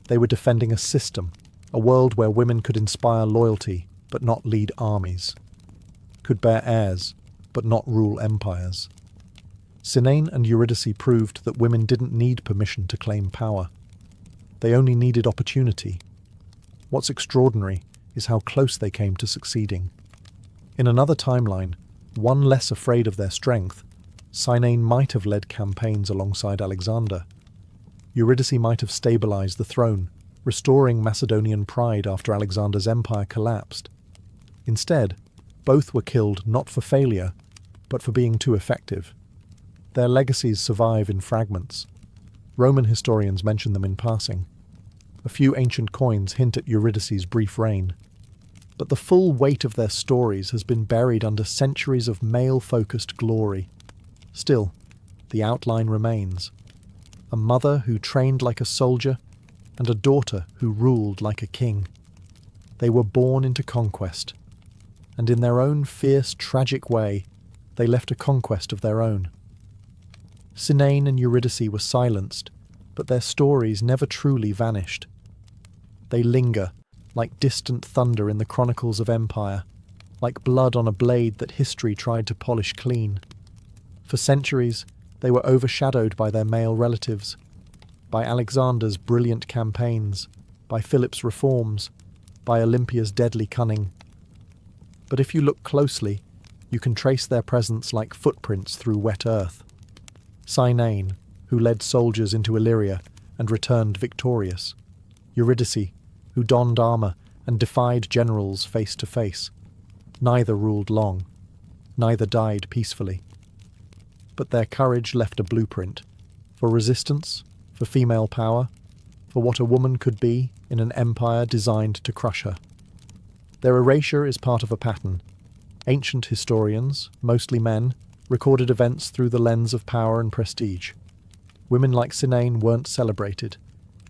They were defending a system, a world where women could inspire loyalty but not lead armies, could bear heirs but not rule empires. Cynain and Eurydice proved that women didn't need permission to claim power. They only needed opportunity. What's extraordinary is how close they came to succeeding. In another timeline, one less afraid of their strength, Cynain might have led campaigns alongside Alexander. Eurydice might have stabilized the throne, restoring Macedonian pride after Alexander's empire collapsed. Instead, both were killed not for failure, but for being too effective. Their legacies survive in fragments. Roman historians mention them in passing. A few ancient coins hint at Eurydice's brief reign. But the full weight of their stories has been buried under centuries of male-focused glory. Still, the outline remains. A mother who trained like a soldier, and a daughter who ruled like a king. They were born into conquest, and in their own fierce, tragic way, they left a conquest of their own. Cynain and Eurydice were silenced, but their stories never truly vanished. They linger, like distant thunder in the chronicles of empire, like blood on a blade that history tried to polish clean. For centuries, they were overshadowed by their male relatives, by Alexander's brilliant campaigns, by Philip's reforms, by Olympia's deadly cunning. But if you look closely, you can trace their presence like footprints through wet earth. Cynain, who led soldiers into Illyria and returned victorious. Eurydice, who donned armour and defied generals face to face. Neither ruled long. Neither died peacefully. But their courage left a blueprint for resistance, for female power, for what a woman could be in an empire designed to crush her. Their erasure is part of a pattern. Ancient historians, mostly men, recorded events through the lens of power and prestige. Women like Cynain weren't celebrated.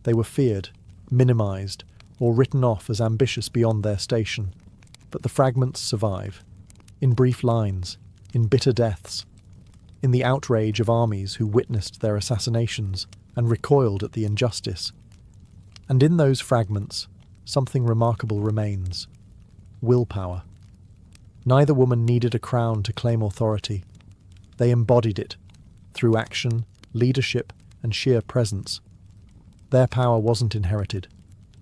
They were feared, minimized, or written off as ambitious beyond their station. But the fragments survive, in brief lines, in bitter deaths, in the outrage of armies who witnessed their assassinations and recoiled at the injustice. And in those fragments, something remarkable remains: willpower. Neither woman needed a crown to claim authority. They embodied it, through action, leadership, and sheer presence. Their power wasn't inherited,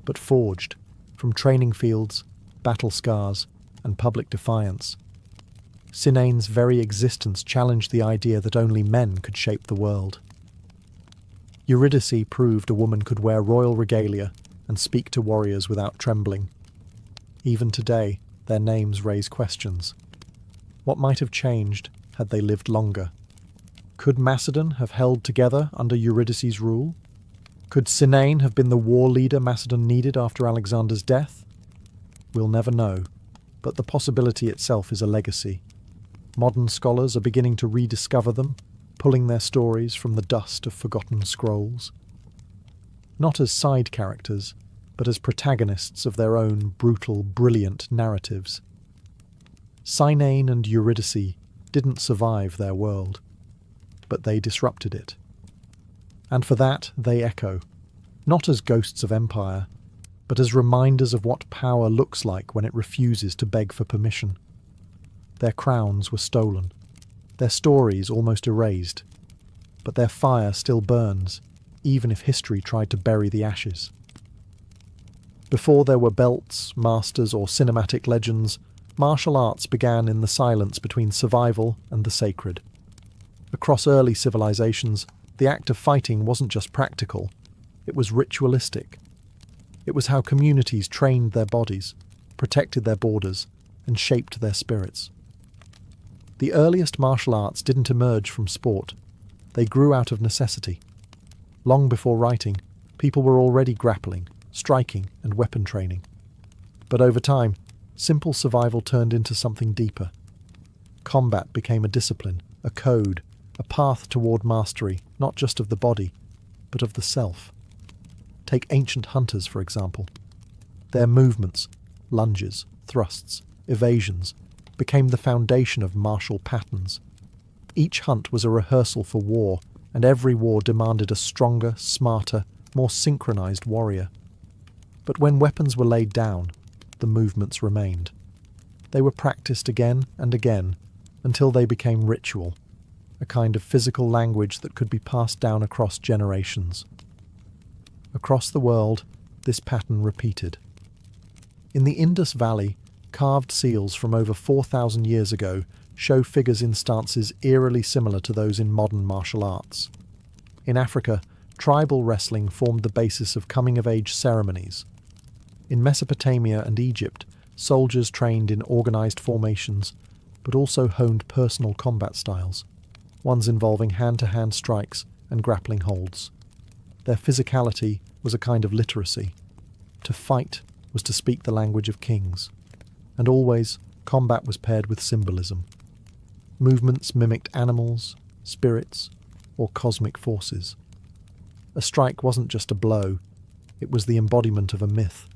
but forged, from training fields, battle scars, and public defiance. Cynain's very existence challenged the idea that only men could shape the world. Eurydice proved a woman could wear royal regalia and speak to warriors without trembling. Even today, their names raise questions. What might have changed had they lived longer? Could Macedon have held together under Eurydice's rule? Could Sinane have been the war leader Macedon needed after Alexander's death? We'll never know, but the possibility itself is a legacy. Modern scholars are beginning to rediscover them, pulling their stories from the dust of forgotten scrolls. Not as side characters, but as protagonists of their own brutal, brilliant narratives. Sinane and Eurydice didn't survive their world, but they disrupted it. And for that they echo, not as ghosts of empire, but as reminders of what power looks like when it refuses to beg for permission. Their crowns were stolen, their stories almost erased, but their fire still burns, even if history tried to bury the ashes. Before there were belts, masters, or cinematic legends, martial arts began in the silence between survival and the sacred. Across early civilizations, the act of fighting wasn't just practical, it was ritualistic. It was how communities trained their bodies, protected their borders, and shaped their spirits. The earliest martial arts didn't emerge from sport. They grew out of necessity. Long before writing, people were already grappling, striking, and weapon training. But over time, simple survival turned into something deeper. Combat became a discipline, a code, a path toward mastery, not just of the body, but of the self. Take ancient hunters, for example. Their movements, lunges, thrusts, evasions, became the foundation of martial patterns. Each hunt was a rehearsal for war, and every war demanded a stronger, smarter, more synchronized warrior. But when weapons were laid down, the movements remained. They were practiced again and again, until they became ritual, a kind of physical language that could be passed down across generations. Across the world, this pattern repeated. In the Indus Valley, carved seals from over 4,000 years ago show figures in stances eerily similar to those in modern martial arts. In Africa, tribal wrestling formed the basis of coming-of-age ceremonies. In Mesopotamia and Egypt, soldiers trained in organized formations, but also honed personal combat styles, ones involving hand-to-hand strikes and grappling holds. Their physicality was a kind of literacy. To fight was to speak the language of kings. And always, combat was paired with symbolism. Movements mimicked animals, spirits, or cosmic forces. A strike wasn't just a blow, it was the embodiment of a myth.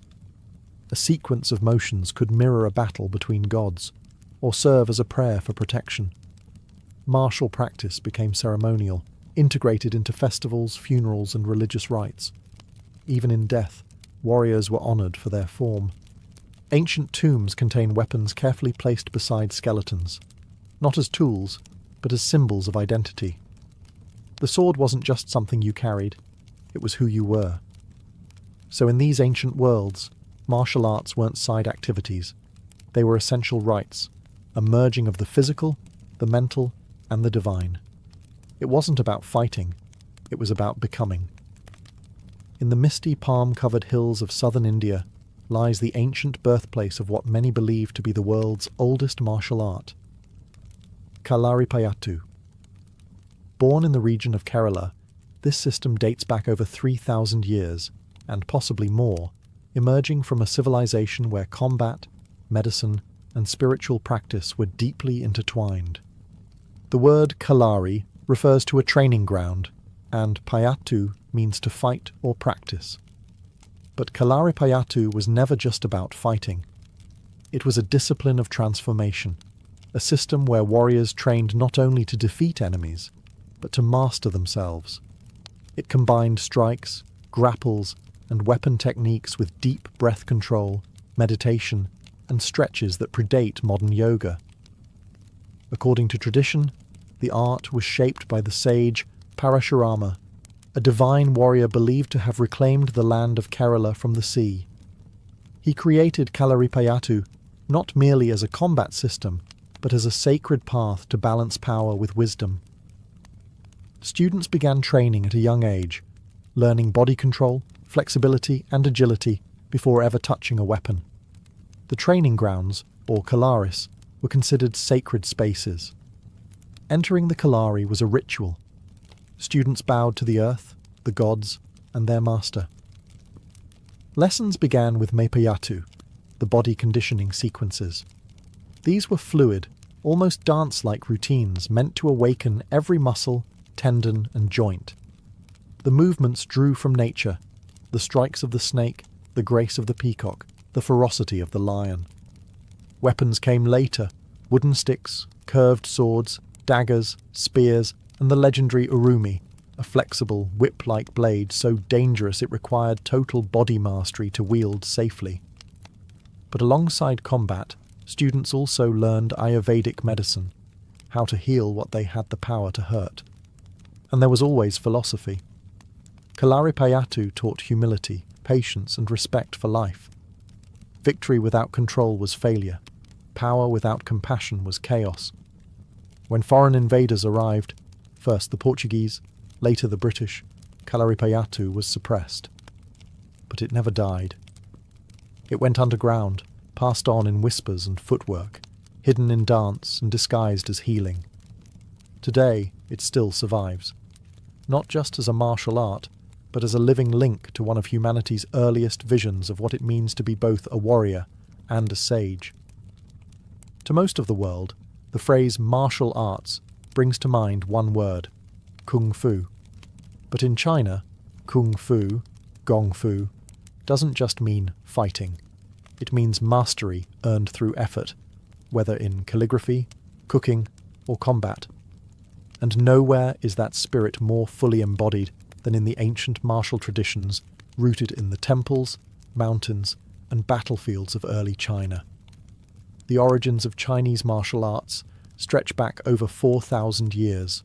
A sequence of motions could mirror a battle between gods, or serve as a prayer for protection. Martial practice became ceremonial, integrated into festivals, funerals, and religious rites. Even in death, warriors were honoured for their form. Ancient tombs contain weapons carefully placed beside skeletons, not as tools, but as symbols of identity. The sword wasn't just something you carried, it was who you were. So in these ancient worlds, martial arts weren't side activities. They were essential rites, a merging of the physical, the mental, and the divine. It wasn't about fighting, it was about becoming. In the misty palm-covered hills of southern India lies the ancient birthplace of what many believe to be the world's oldest martial art, Kalaripayattu. Born in the region of Kerala, this system dates back over 3,000 years, and possibly more, emerging from a civilization where combat, medicine, and spiritual practice were deeply intertwined. The word Kalari refers to a training ground, and Payattu means to fight or practice. But Kalaripayattu was never just about fighting. It was a discipline of transformation, a system where warriors trained not only to defeat enemies, but to master themselves. It combined strikes, grapples, and weapon techniques with deep breath control, meditation, and stretches that predate modern yoga. According to tradition, the art was shaped by the sage Parashurama, a divine warrior believed to have reclaimed the land of Kerala from the sea. He created Kalaripayattu not merely as a combat system, but as a sacred path to balance power with wisdom. Students began training at a young age, learning body control, flexibility, and agility before ever touching a weapon. The training grounds, or Kalaris, were considered sacred spaces. Entering the Kalari was a ritual. Students bowed to the earth, the gods, and their master. Lessons began with Mepayatu, the body conditioning sequences. These were fluid, almost dance-like routines meant to awaken every muscle, tendon, and joint. The movements drew from nature, the strikes of the snake, the grace of the peacock, the ferocity of the lion. Weapons came later: wooden sticks, curved swords, daggers, spears, and the legendary urumi, a flexible, whip-like blade so dangerous it required total body mastery to wield safely. But alongside combat, students also learned Ayurvedic medicine, how to heal what they had the power to hurt. And there was always philosophy. Kalaripayattu taught humility, patience, and respect for life. Victory without control was failure. Power without compassion was chaos. When foreign invaders arrived, first the Portuguese, later the British, Kalaripayattu was suppressed. But it never died. It went underground, passed on in whispers and footwork, hidden in dance and disguised as healing. Today, it still survives, not just as a martial art, but as a living link to one of humanity's earliest visions of what it means to be both a warrior and a sage. To most of the world, the phrase martial arts brings to mind one word: kung fu. But in China, kung fu, gong fu, doesn't just mean fighting. It means mastery earned through effort, whether in calligraphy, cooking, or combat. And nowhere is that spirit more fully embodied than in the ancient martial traditions rooted in the temples, mountains, and battlefields of early China. The origins of Chinese martial arts stretch back over 4,000 years.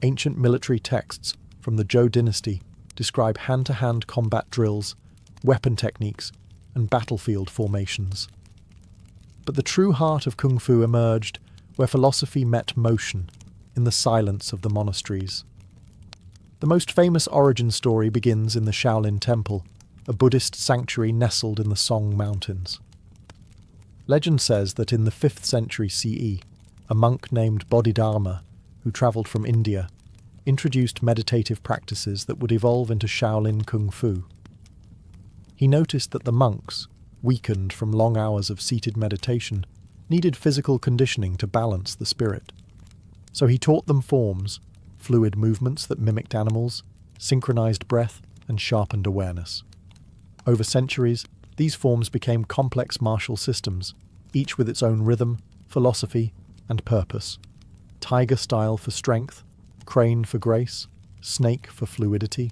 Ancient military texts from the Zhou dynasty describe hand-to-hand combat drills, weapon techniques, and battlefield formations. But the true heart of Kung Fu emerged where philosophy met motion, in the silence of the monasteries. The most famous origin story begins in the Shaolin Temple, a Buddhist sanctuary nestled in the Song Mountains. Legend says that in the 5th century CE, a monk named Bodhidharma, who travelled from India, introduced meditative practices that would evolve into Shaolin Kung Fu. He noticed that the monks, weakened from long hours of seated meditation, needed physical conditioning to balance the spirit. So he taught them forms, fluid movements that mimicked animals, synchronized breath, and sharpened awareness. Over centuries, these forms became complex martial systems, each with its own rhythm, philosophy, and purpose. Tiger style for strength, crane for grace, snake for fluidity.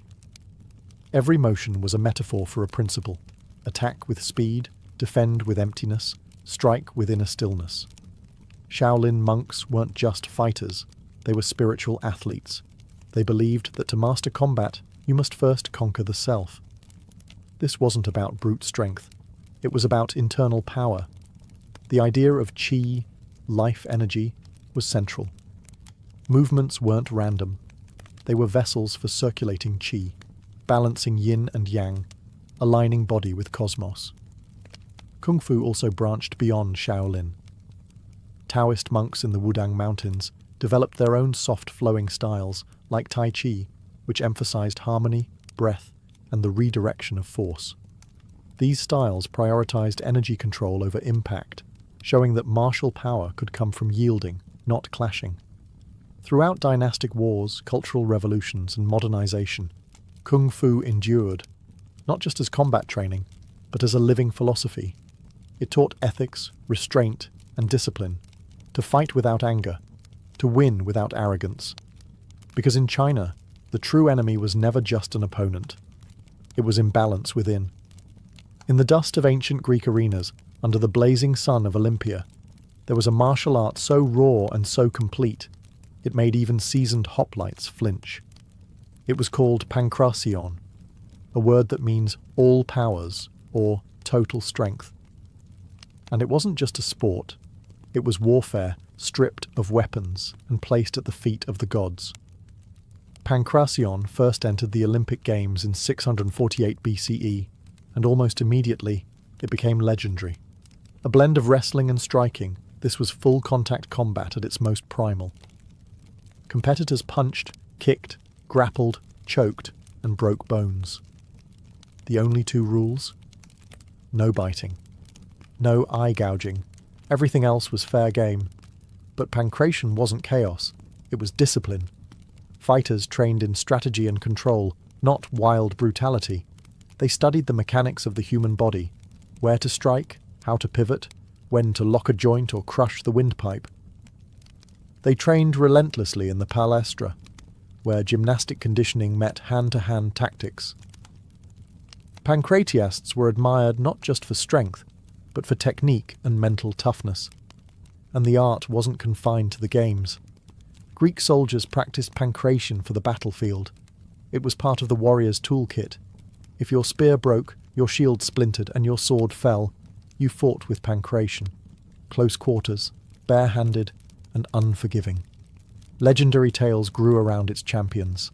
Every motion was a metaphor for a principle: attack with speed, defend with emptiness, strike with inner stillness. Shaolin monks weren't just fighters, they were spiritual athletes. They believed that to master combat, you must first conquer the self. This wasn't about brute strength, it was about internal power. The idea of qi, life energy, was central. Movements weren't random. They were vessels for circulating qi, balancing yin and yang, aligning body with cosmos. Kung Fu also branched beyond Shaolin. Taoist monks in the Wudang Mountains developed their own soft flowing styles, like Tai Chi, which emphasized harmony, breath, and the redirection of force. These styles prioritized energy control over impact, showing that martial power could come from yielding, not clashing. Throughout dynastic wars, cultural revolutions, and modernization, Kung Fu endured, not just as combat training, but as a living philosophy. It taught ethics, restraint, and discipline, to fight without anger, to win without arrogance. Because in China, the true enemy was never just an opponent. It was imbalance within. In the dust of ancient Greek arenas, under the blazing sun of Olympia, there was a martial art so raw and so complete, it made even seasoned hoplites flinch. It was called pankration, a word that means all powers, or total strength. And it wasn't just a sport. It was warfare, stripped of weapons and placed at the feet of the gods. Pankration first entered the Olympic Games in 648 BCE, and almost immediately it became legendary. A blend of wrestling and striking, this was full-contact combat at its most primal. Competitors punched, kicked, grappled, choked, and broke bones. The only two rules? No biting. No eye gouging. Everything else was fair game. But pancration wasn't chaos. It was discipline. Fighters trained in strategy and control, not wild brutality. They studied the mechanics of the human body, where to strike, how to pivot, when to lock a joint or crush the windpipe. They trained relentlessly in the palestra, where gymnastic conditioning met hand-to-hand tactics. Pancratiasts were admired not just for strength, but for technique and mental toughness. And the art wasn't confined to the games. Greek soldiers practiced pancration for the battlefield. It was part of the warrior's toolkit. If your spear broke, your shield splintered, and your sword fell, you fought with pancration. Close quarters, bare-handed, and unforgiving. Legendary tales grew around its champions.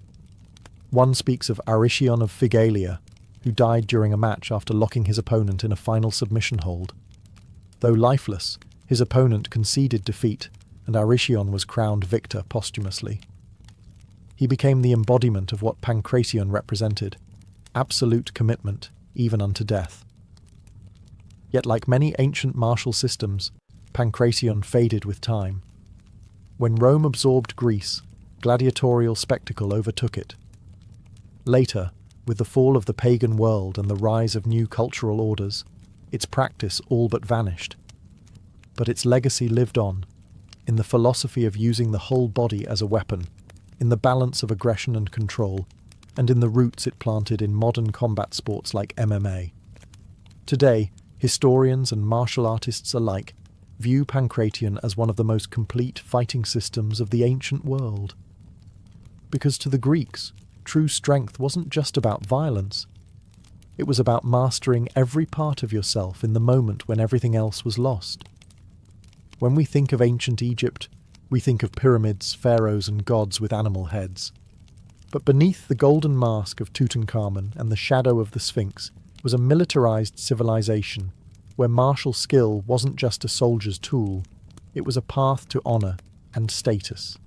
One speaks of Aristion of Phigalia, who died during a match after locking his opponent in a final submission hold. Though lifeless, his opponent conceded defeat, and Aristion was crowned victor posthumously. He became the embodiment of what pancration represented, absolute commitment, even unto death. Yet like many ancient martial systems, pancration faded with time. When Rome absorbed Greece, gladiatorial spectacle overtook it. Later, with the fall of the pagan world and the rise of new cultural orders, its practice all but vanished. But its legacy lived on, in the philosophy of using the whole body as a weapon, in the balance of aggression and control, and in the roots it planted in modern combat sports like MMA. Today, historians and martial artists alike view pancration as one of the most complete fighting systems of the ancient world. Because to the Greeks, true strength wasn't just about violence. It was about mastering every part of yourself in the moment when everything else was lost. When we think of ancient Egypt, we think of pyramids, pharaohs, and gods with animal heads. But beneath the golden mask of Tutankhamun and the shadow of the Sphinx was a militarized civilization where martial skill wasn't just a soldier's tool, it was a path to honor and status.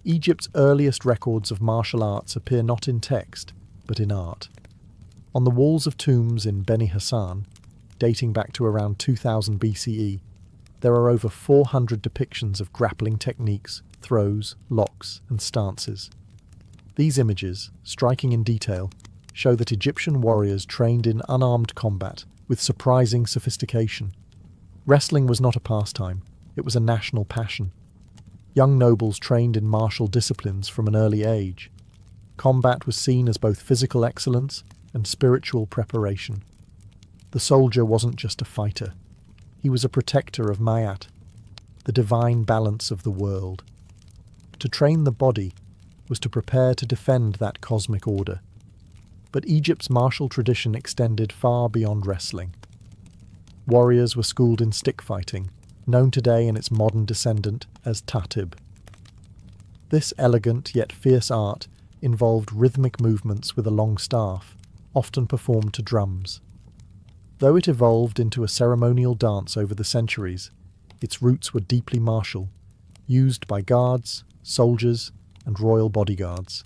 Egypt's earliest records of martial arts appear not in text, but in art. On the walls of tombs in Beni Hassan, dating back to around 2000 BCE, there are over 400 depictions of grappling techniques, throws, locks, and stances. These images, striking in detail, show that Egyptian warriors trained in unarmed combat with surprising sophistication. Wrestling was not a pastime, it was a national passion. Young nobles trained in martial disciplines from an early age. Combat was seen as both physical excellence and spiritual preparation. The soldier wasn't just a fighter. He was a protector of Mayat, the divine balance of the world. To train the body was to prepare to defend that cosmic order. But Egypt's martial tradition extended far beyond wrestling. Warriors were schooled in stick fighting, known today in its modern descendant as tatib. This elegant yet fierce art involved rhythmic movements with a long staff, often performed to drums. Though it evolved into a ceremonial dance over the centuries, its roots were deeply martial, used by guards, soldiers, and royal bodyguards.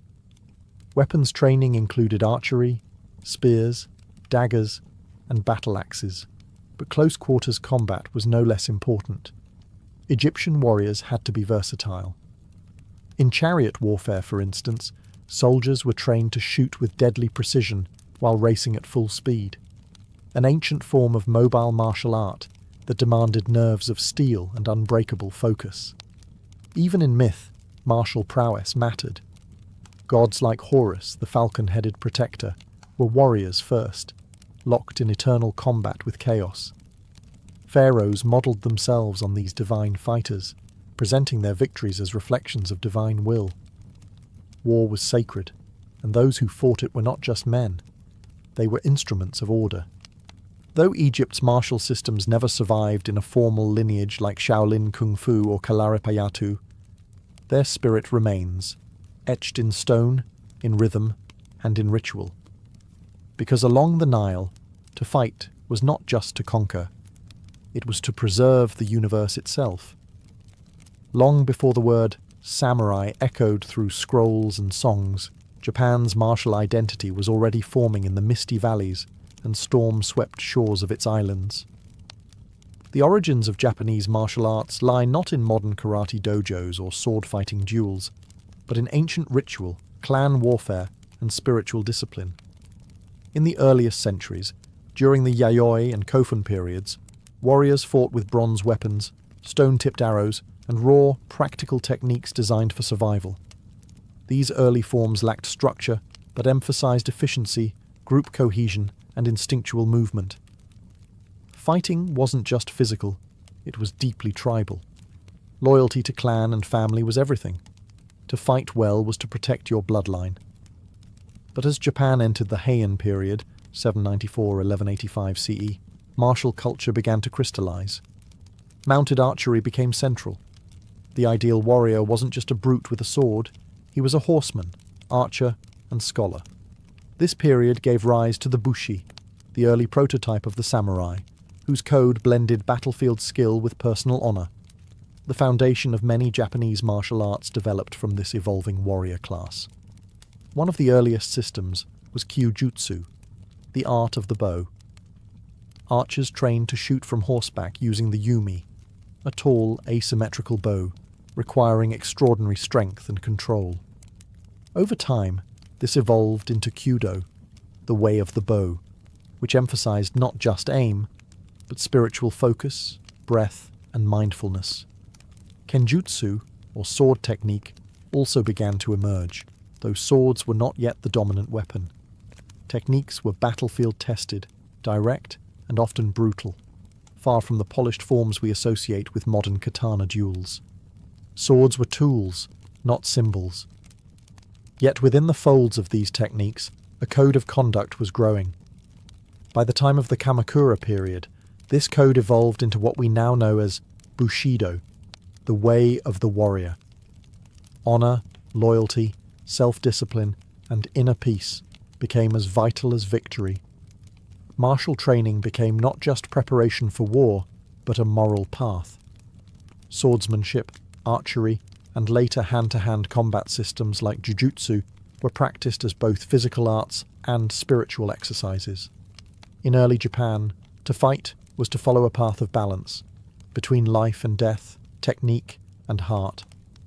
Weapons training included archery, spears, daggers, and battle axes, but close-quarters combat was no less important. Egyptian warriors had to be versatile. In chariot warfare, for instance, soldiers were trained to shoot with deadly precision while racing at full speed, an ancient form of mobile martial art that demanded nerves of steel and unbreakable focus. Even in myth, martial prowess mattered. Gods like Horus, the falcon-headed protector, were warriors first, locked in eternal combat with chaos. Pharaohs modelled themselves on these divine fighters, presenting their victories as reflections of divine will. War was sacred, and those who fought it were not just men. They were instruments of order. Though Egypt's martial systems never survived in a formal lineage like Shaolin Kung Fu or Kalaripayattu, their spirit remains, etched in stone, in rhythm, and in ritual. Because along the Nile, to fight was not just to conquer, it was to preserve the universe itself. Long before the word samurai echoed through scrolls and songs, Japan's martial identity was already forming in the misty valleys and storm-swept shores of its islands. The origins of Japanese martial arts lie not in modern karate dojos or sword-fighting duels, but in ancient ritual, clan warfare, and spiritual discipline. In the earliest centuries, during the Yayoi and Kofun periods, warriors fought with bronze weapons, stone-tipped arrows, and raw, practical techniques designed for survival. These early forms lacked structure, but emphasized efficiency, group cohesion, and instinctual movement. Fighting wasn't just physical, it was deeply tribal. Loyalty to clan and family was everything. To fight well was to protect your bloodline. But as Japan entered the Heian period, 794–1185 CE, martial culture began to crystallize. Mounted archery became central. The ideal warrior wasn't just a brute with a sword, he was a horseman, archer, and scholar. This period gave rise to the bushi, the early prototype of the samurai, whose code blended battlefield skill with personal honor. The foundation of many Japanese martial arts developed from this evolving warrior class. One of the earliest systems was kyujutsu, the art of the bow. Archers trained to shoot from horseback using the yumi, a tall, asymmetrical bow, requiring extraordinary strength and control. Over time, this evolved into kyudo, the way of the bow, which emphasized not just aim, but spiritual focus, breath, and mindfulness. Kenjutsu, or sword technique, also began to emerge, though swords were not yet the dominant weapon. Techniques were battlefield-tested, direct, and often brutal, far from the polished forms we associate with modern katana duels. Swords were tools, not symbols. Yet within the folds of these techniques, a code of conduct was growing. By the time of the Kamakura period, this code evolved into what we now know as Bushido, the way of the warrior. Honor, loyalty, self-discipline, and inner peace became as vital as victory. Martial training became not just preparation for war, but a moral path. Swordsmanship, archery, and later hand-to-hand combat systems like jujutsu were practiced as both physical arts and spiritual exercises. In early Japan, to fight was to follow a path of balance between life and death, technique and heart,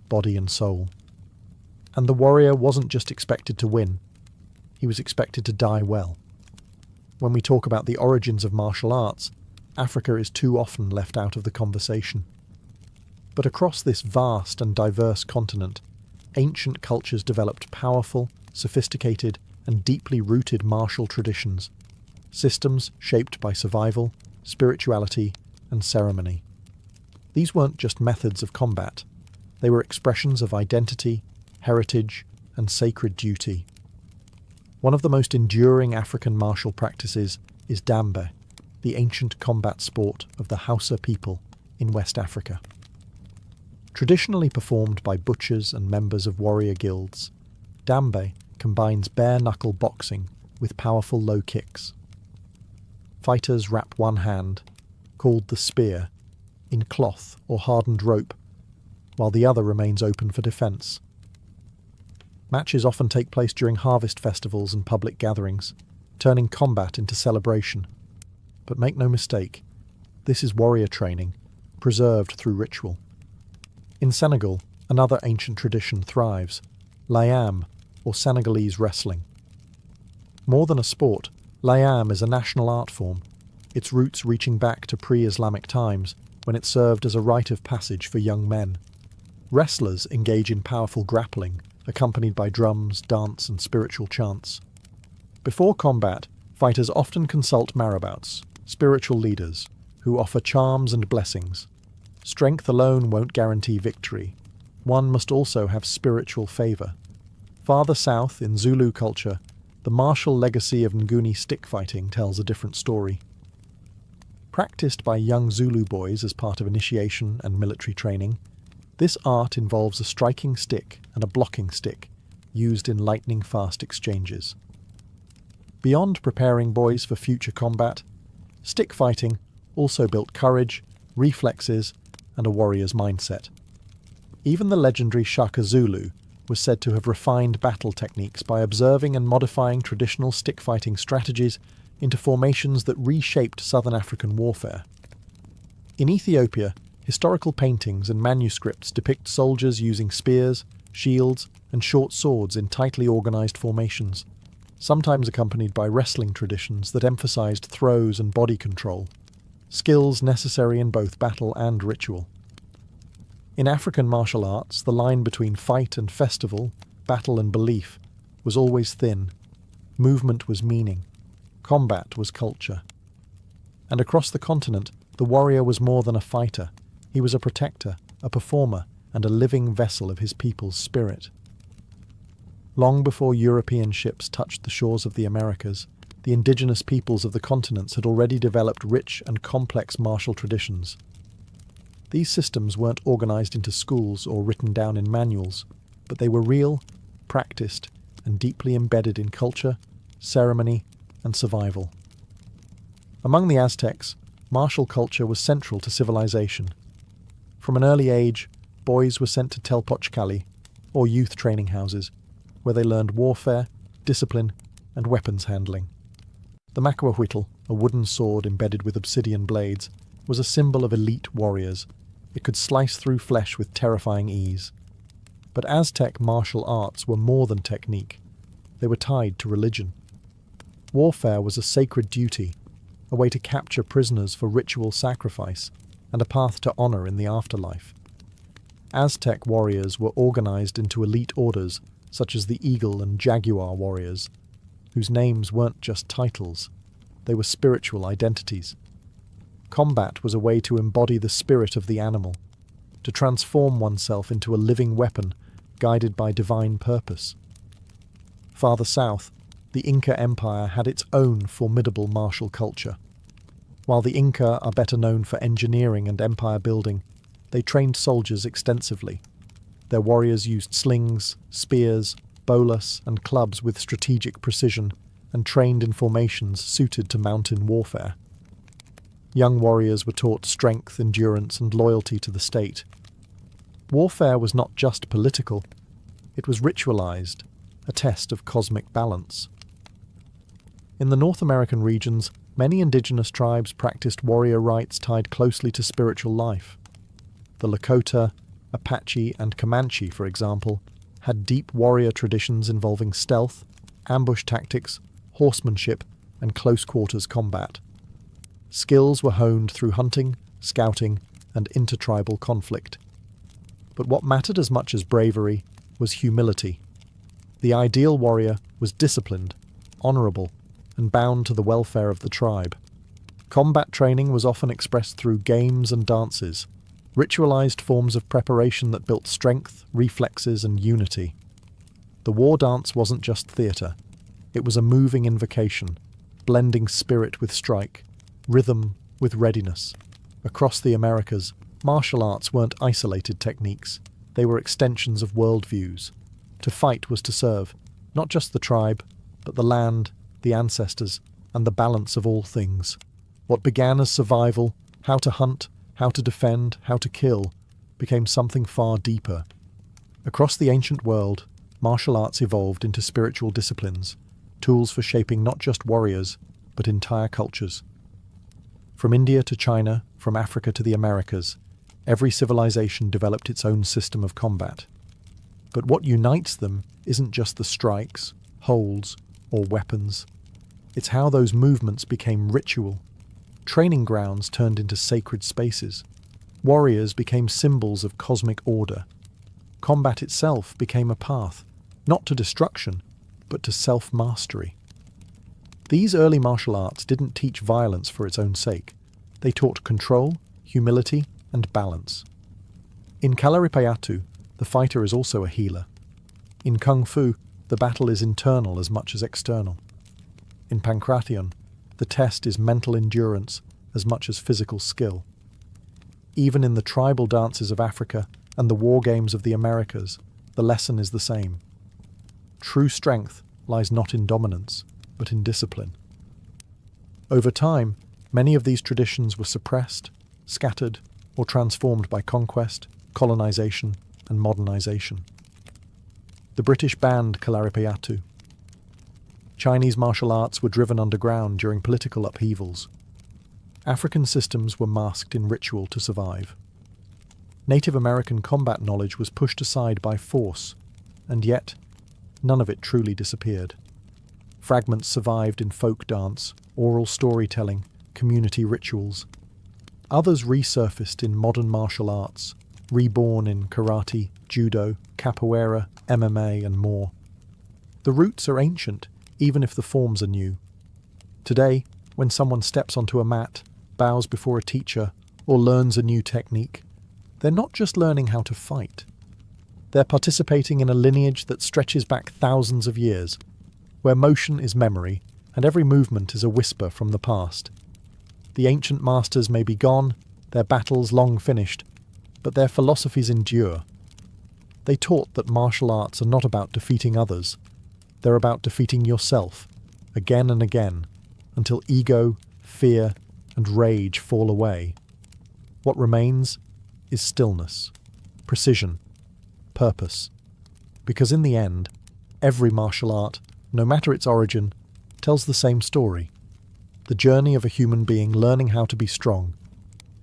body and soul. And the warrior wasn't just expected to win, he was expected to die well. When we talk about the origins of martial arts, Africa is too often left out of the conversation. But across this vast and diverse continent, ancient cultures developed powerful, sophisticated, and deeply rooted martial traditions, systems shaped by survival, spirituality, and ceremony. These weren't just methods of combat, they were expressions of identity, heritage, and sacred duty. One of the most enduring African martial practices is dambe, the ancient combat sport of the Hausa people in West Africa. Traditionally performed by butchers and members of warrior guilds, dambe combines bare-knuckle boxing with powerful low kicks. Fighters wrap one hand, called the spear, in cloth or hardened rope, while the other remains open for defence. Matches often take place during harvest festivals and public gatherings, turning combat into celebration. But make no mistake, this is warrior training, preserved through ritual. In Senegal, another ancient tradition thrives, layam, or Senegalese wrestling. More than a sport, layam is a national art form, its roots reaching back to pre-Islamic times when it served as a rite of passage for young men. Wrestlers engage in powerful grappling, accompanied by drums, dance, and spiritual chants. Before combat, fighters often consult marabouts, spiritual leaders, who offer charms and blessings. Strength alone won't guarantee victory. One must also have spiritual favour. Farther south, in Zulu culture, the martial legacy of Nguni stick fighting tells a different story. Practiced by young Zulu boys as part of initiation and military training, this art involves a striking stick and a blocking stick, used in lightning-fast exchanges. Beyond preparing boys for future combat, stick fighting also built courage, reflexes, and a warrior's mindset. Even the legendary Shaka Zulu, was said to have refined battle techniques by observing and modifying traditional stick-fighting strategies into formations that reshaped southern African warfare. In Ethiopia, historical paintings and manuscripts depict soldiers using spears, shields, and short swords in tightly organized formations, sometimes accompanied by wrestling traditions that emphasized throws and body control, skills necessary in both battle and ritual. In African martial arts, the line between fight and festival, battle and belief, was always thin. Movement was meaning. Combat was culture. And across the continent, the warrior was more than a fighter. He was a protector, a performer, and a living vessel of his people's spirit. Long before European ships touched the shores of the Americas, the indigenous peoples of the continents had already developed rich and complex martial traditions. These systems weren't organized into schools or written down in manuals, but they were real, practiced, and deeply embedded in culture, ceremony, and survival. Among the Aztecs, martial culture was central to civilization. From an early age, boys were sent to Telpochcali, or youth training houses, where they learned warfare, discipline, and weapons handling. The macahuitl, a wooden sword embedded with obsidian blades, was a symbol of elite warriors. It could slice through flesh with terrifying ease. But Aztec martial arts were more than technique. They were tied to religion. Warfare was a sacred duty, a way to capture prisoners for ritual sacrifice, and a path to honor in the afterlife. Aztec warriors were organized into elite orders, such as the Eagle and Jaguar warriors, whose names weren't just titles, they were spiritual identities. Combat was a way to embody the spirit of the animal, to transform oneself into a living weapon guided by divine purpose. Farther south, the Inca Empire had its own formidable martial culture. While the Inca are better known for engineering and empire building, they trained soldiers extensively. Their warriors used slings, spears, bolas, and clubs with strategic precision, and trained in formations suited to mountain warfare. Young warriors were taught strength, endurance, and loyalty to the state. Warfare was not just political, it was ritualized, a test of cosmic balance. In the North American regions, many indigenous tribes practiced warrior rites tied closely to spiritual life. The Lakota, Apache, and Comanche, for example, had deep warrior traditions involving stealth, ambush tactics, horsemanship, and close-quarters combat. Skills were honed through hunting, scouting, and intertribal conflict. But what mattered as much as bravery was humility. The ideal warrior was disciplined, honorable, and bound to the welfare of the tribe. Combat training was often expressed through games and dances, ritualized forms of preparation that built strength, reflexes, and unity. The war dance wasn't just theatre. It was a moving invocation, blending spirit with strike, rhythm with readiness. Across the Americas, martial arts weren't isolated techniques. They were extensions of worldviews. To fight was to serve, not just the tribe, but the land, the ancestors, and the balance of all things. What began as survival, how to hunt, how to defend, how to kill, became something far deeper. Across the ancient world, martial arts evolved into spiritual disciplines, tools for shaping not just warriors, but entire cultures. From India to China, from Africa to the Americas, every civilization developed its own system of combat. But what unites them isn't just the strikes, holds, or weapons. It's how those movements became ritual. Training grounds turned into sacred spaces. Warriors became symbols of cosmic order. Combat itself became a path, not to destruction, but to self-mastery. These early martial arts didn't teach violence for its own sake. They taught control, humility, and balance. In Kalaripayattu, the fighter is also a healer. In Kung Fu, the battle is internal as much as external. In Pankration, the test is mental endurance as much as physical skill. Even in the tribal dances of Africa and the war games of the Americas, the lesson is the same. True strength lies not in dominance, but in discipline. Over time, many of these traditions were suppressed, scattered, or transformed by conquest, colonization, and modernization. The British banned Kalaripayattu. Chinese martial arts were driven underground during political upheavals. African systems were masked in ritual to survive. Native American combat knowledge was pushed aside by force, and yet none of it truly disappeared. Fragments survived in folk dance, oral storytelling, community rituals. Others resurfaced in modern martial arts, reborn in karate, judo, capoeira, MMA, and more. The roots are ancient, even if the forms are new. Today, when someone steps onto a mat, bows before a teacher, or learns a new technique, they're not just learning how to fight. They're participating in a lineage that stretches back thousands of years, where motion is memory and every movement is a whisper from the past. The ancient masters may be gone, their battles long finished, but their philosophies endure. They taught that martial arts are not about defeating others. They're about defeating yourself, again and again, until ego, fear, and rage fall away. What remains is stillness, precision, purpose. Because in the end, every martial art, no matter its origin, tells the same story. The journey of a human being learning how to be strong,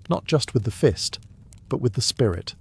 not just with the fist, but with the spirit.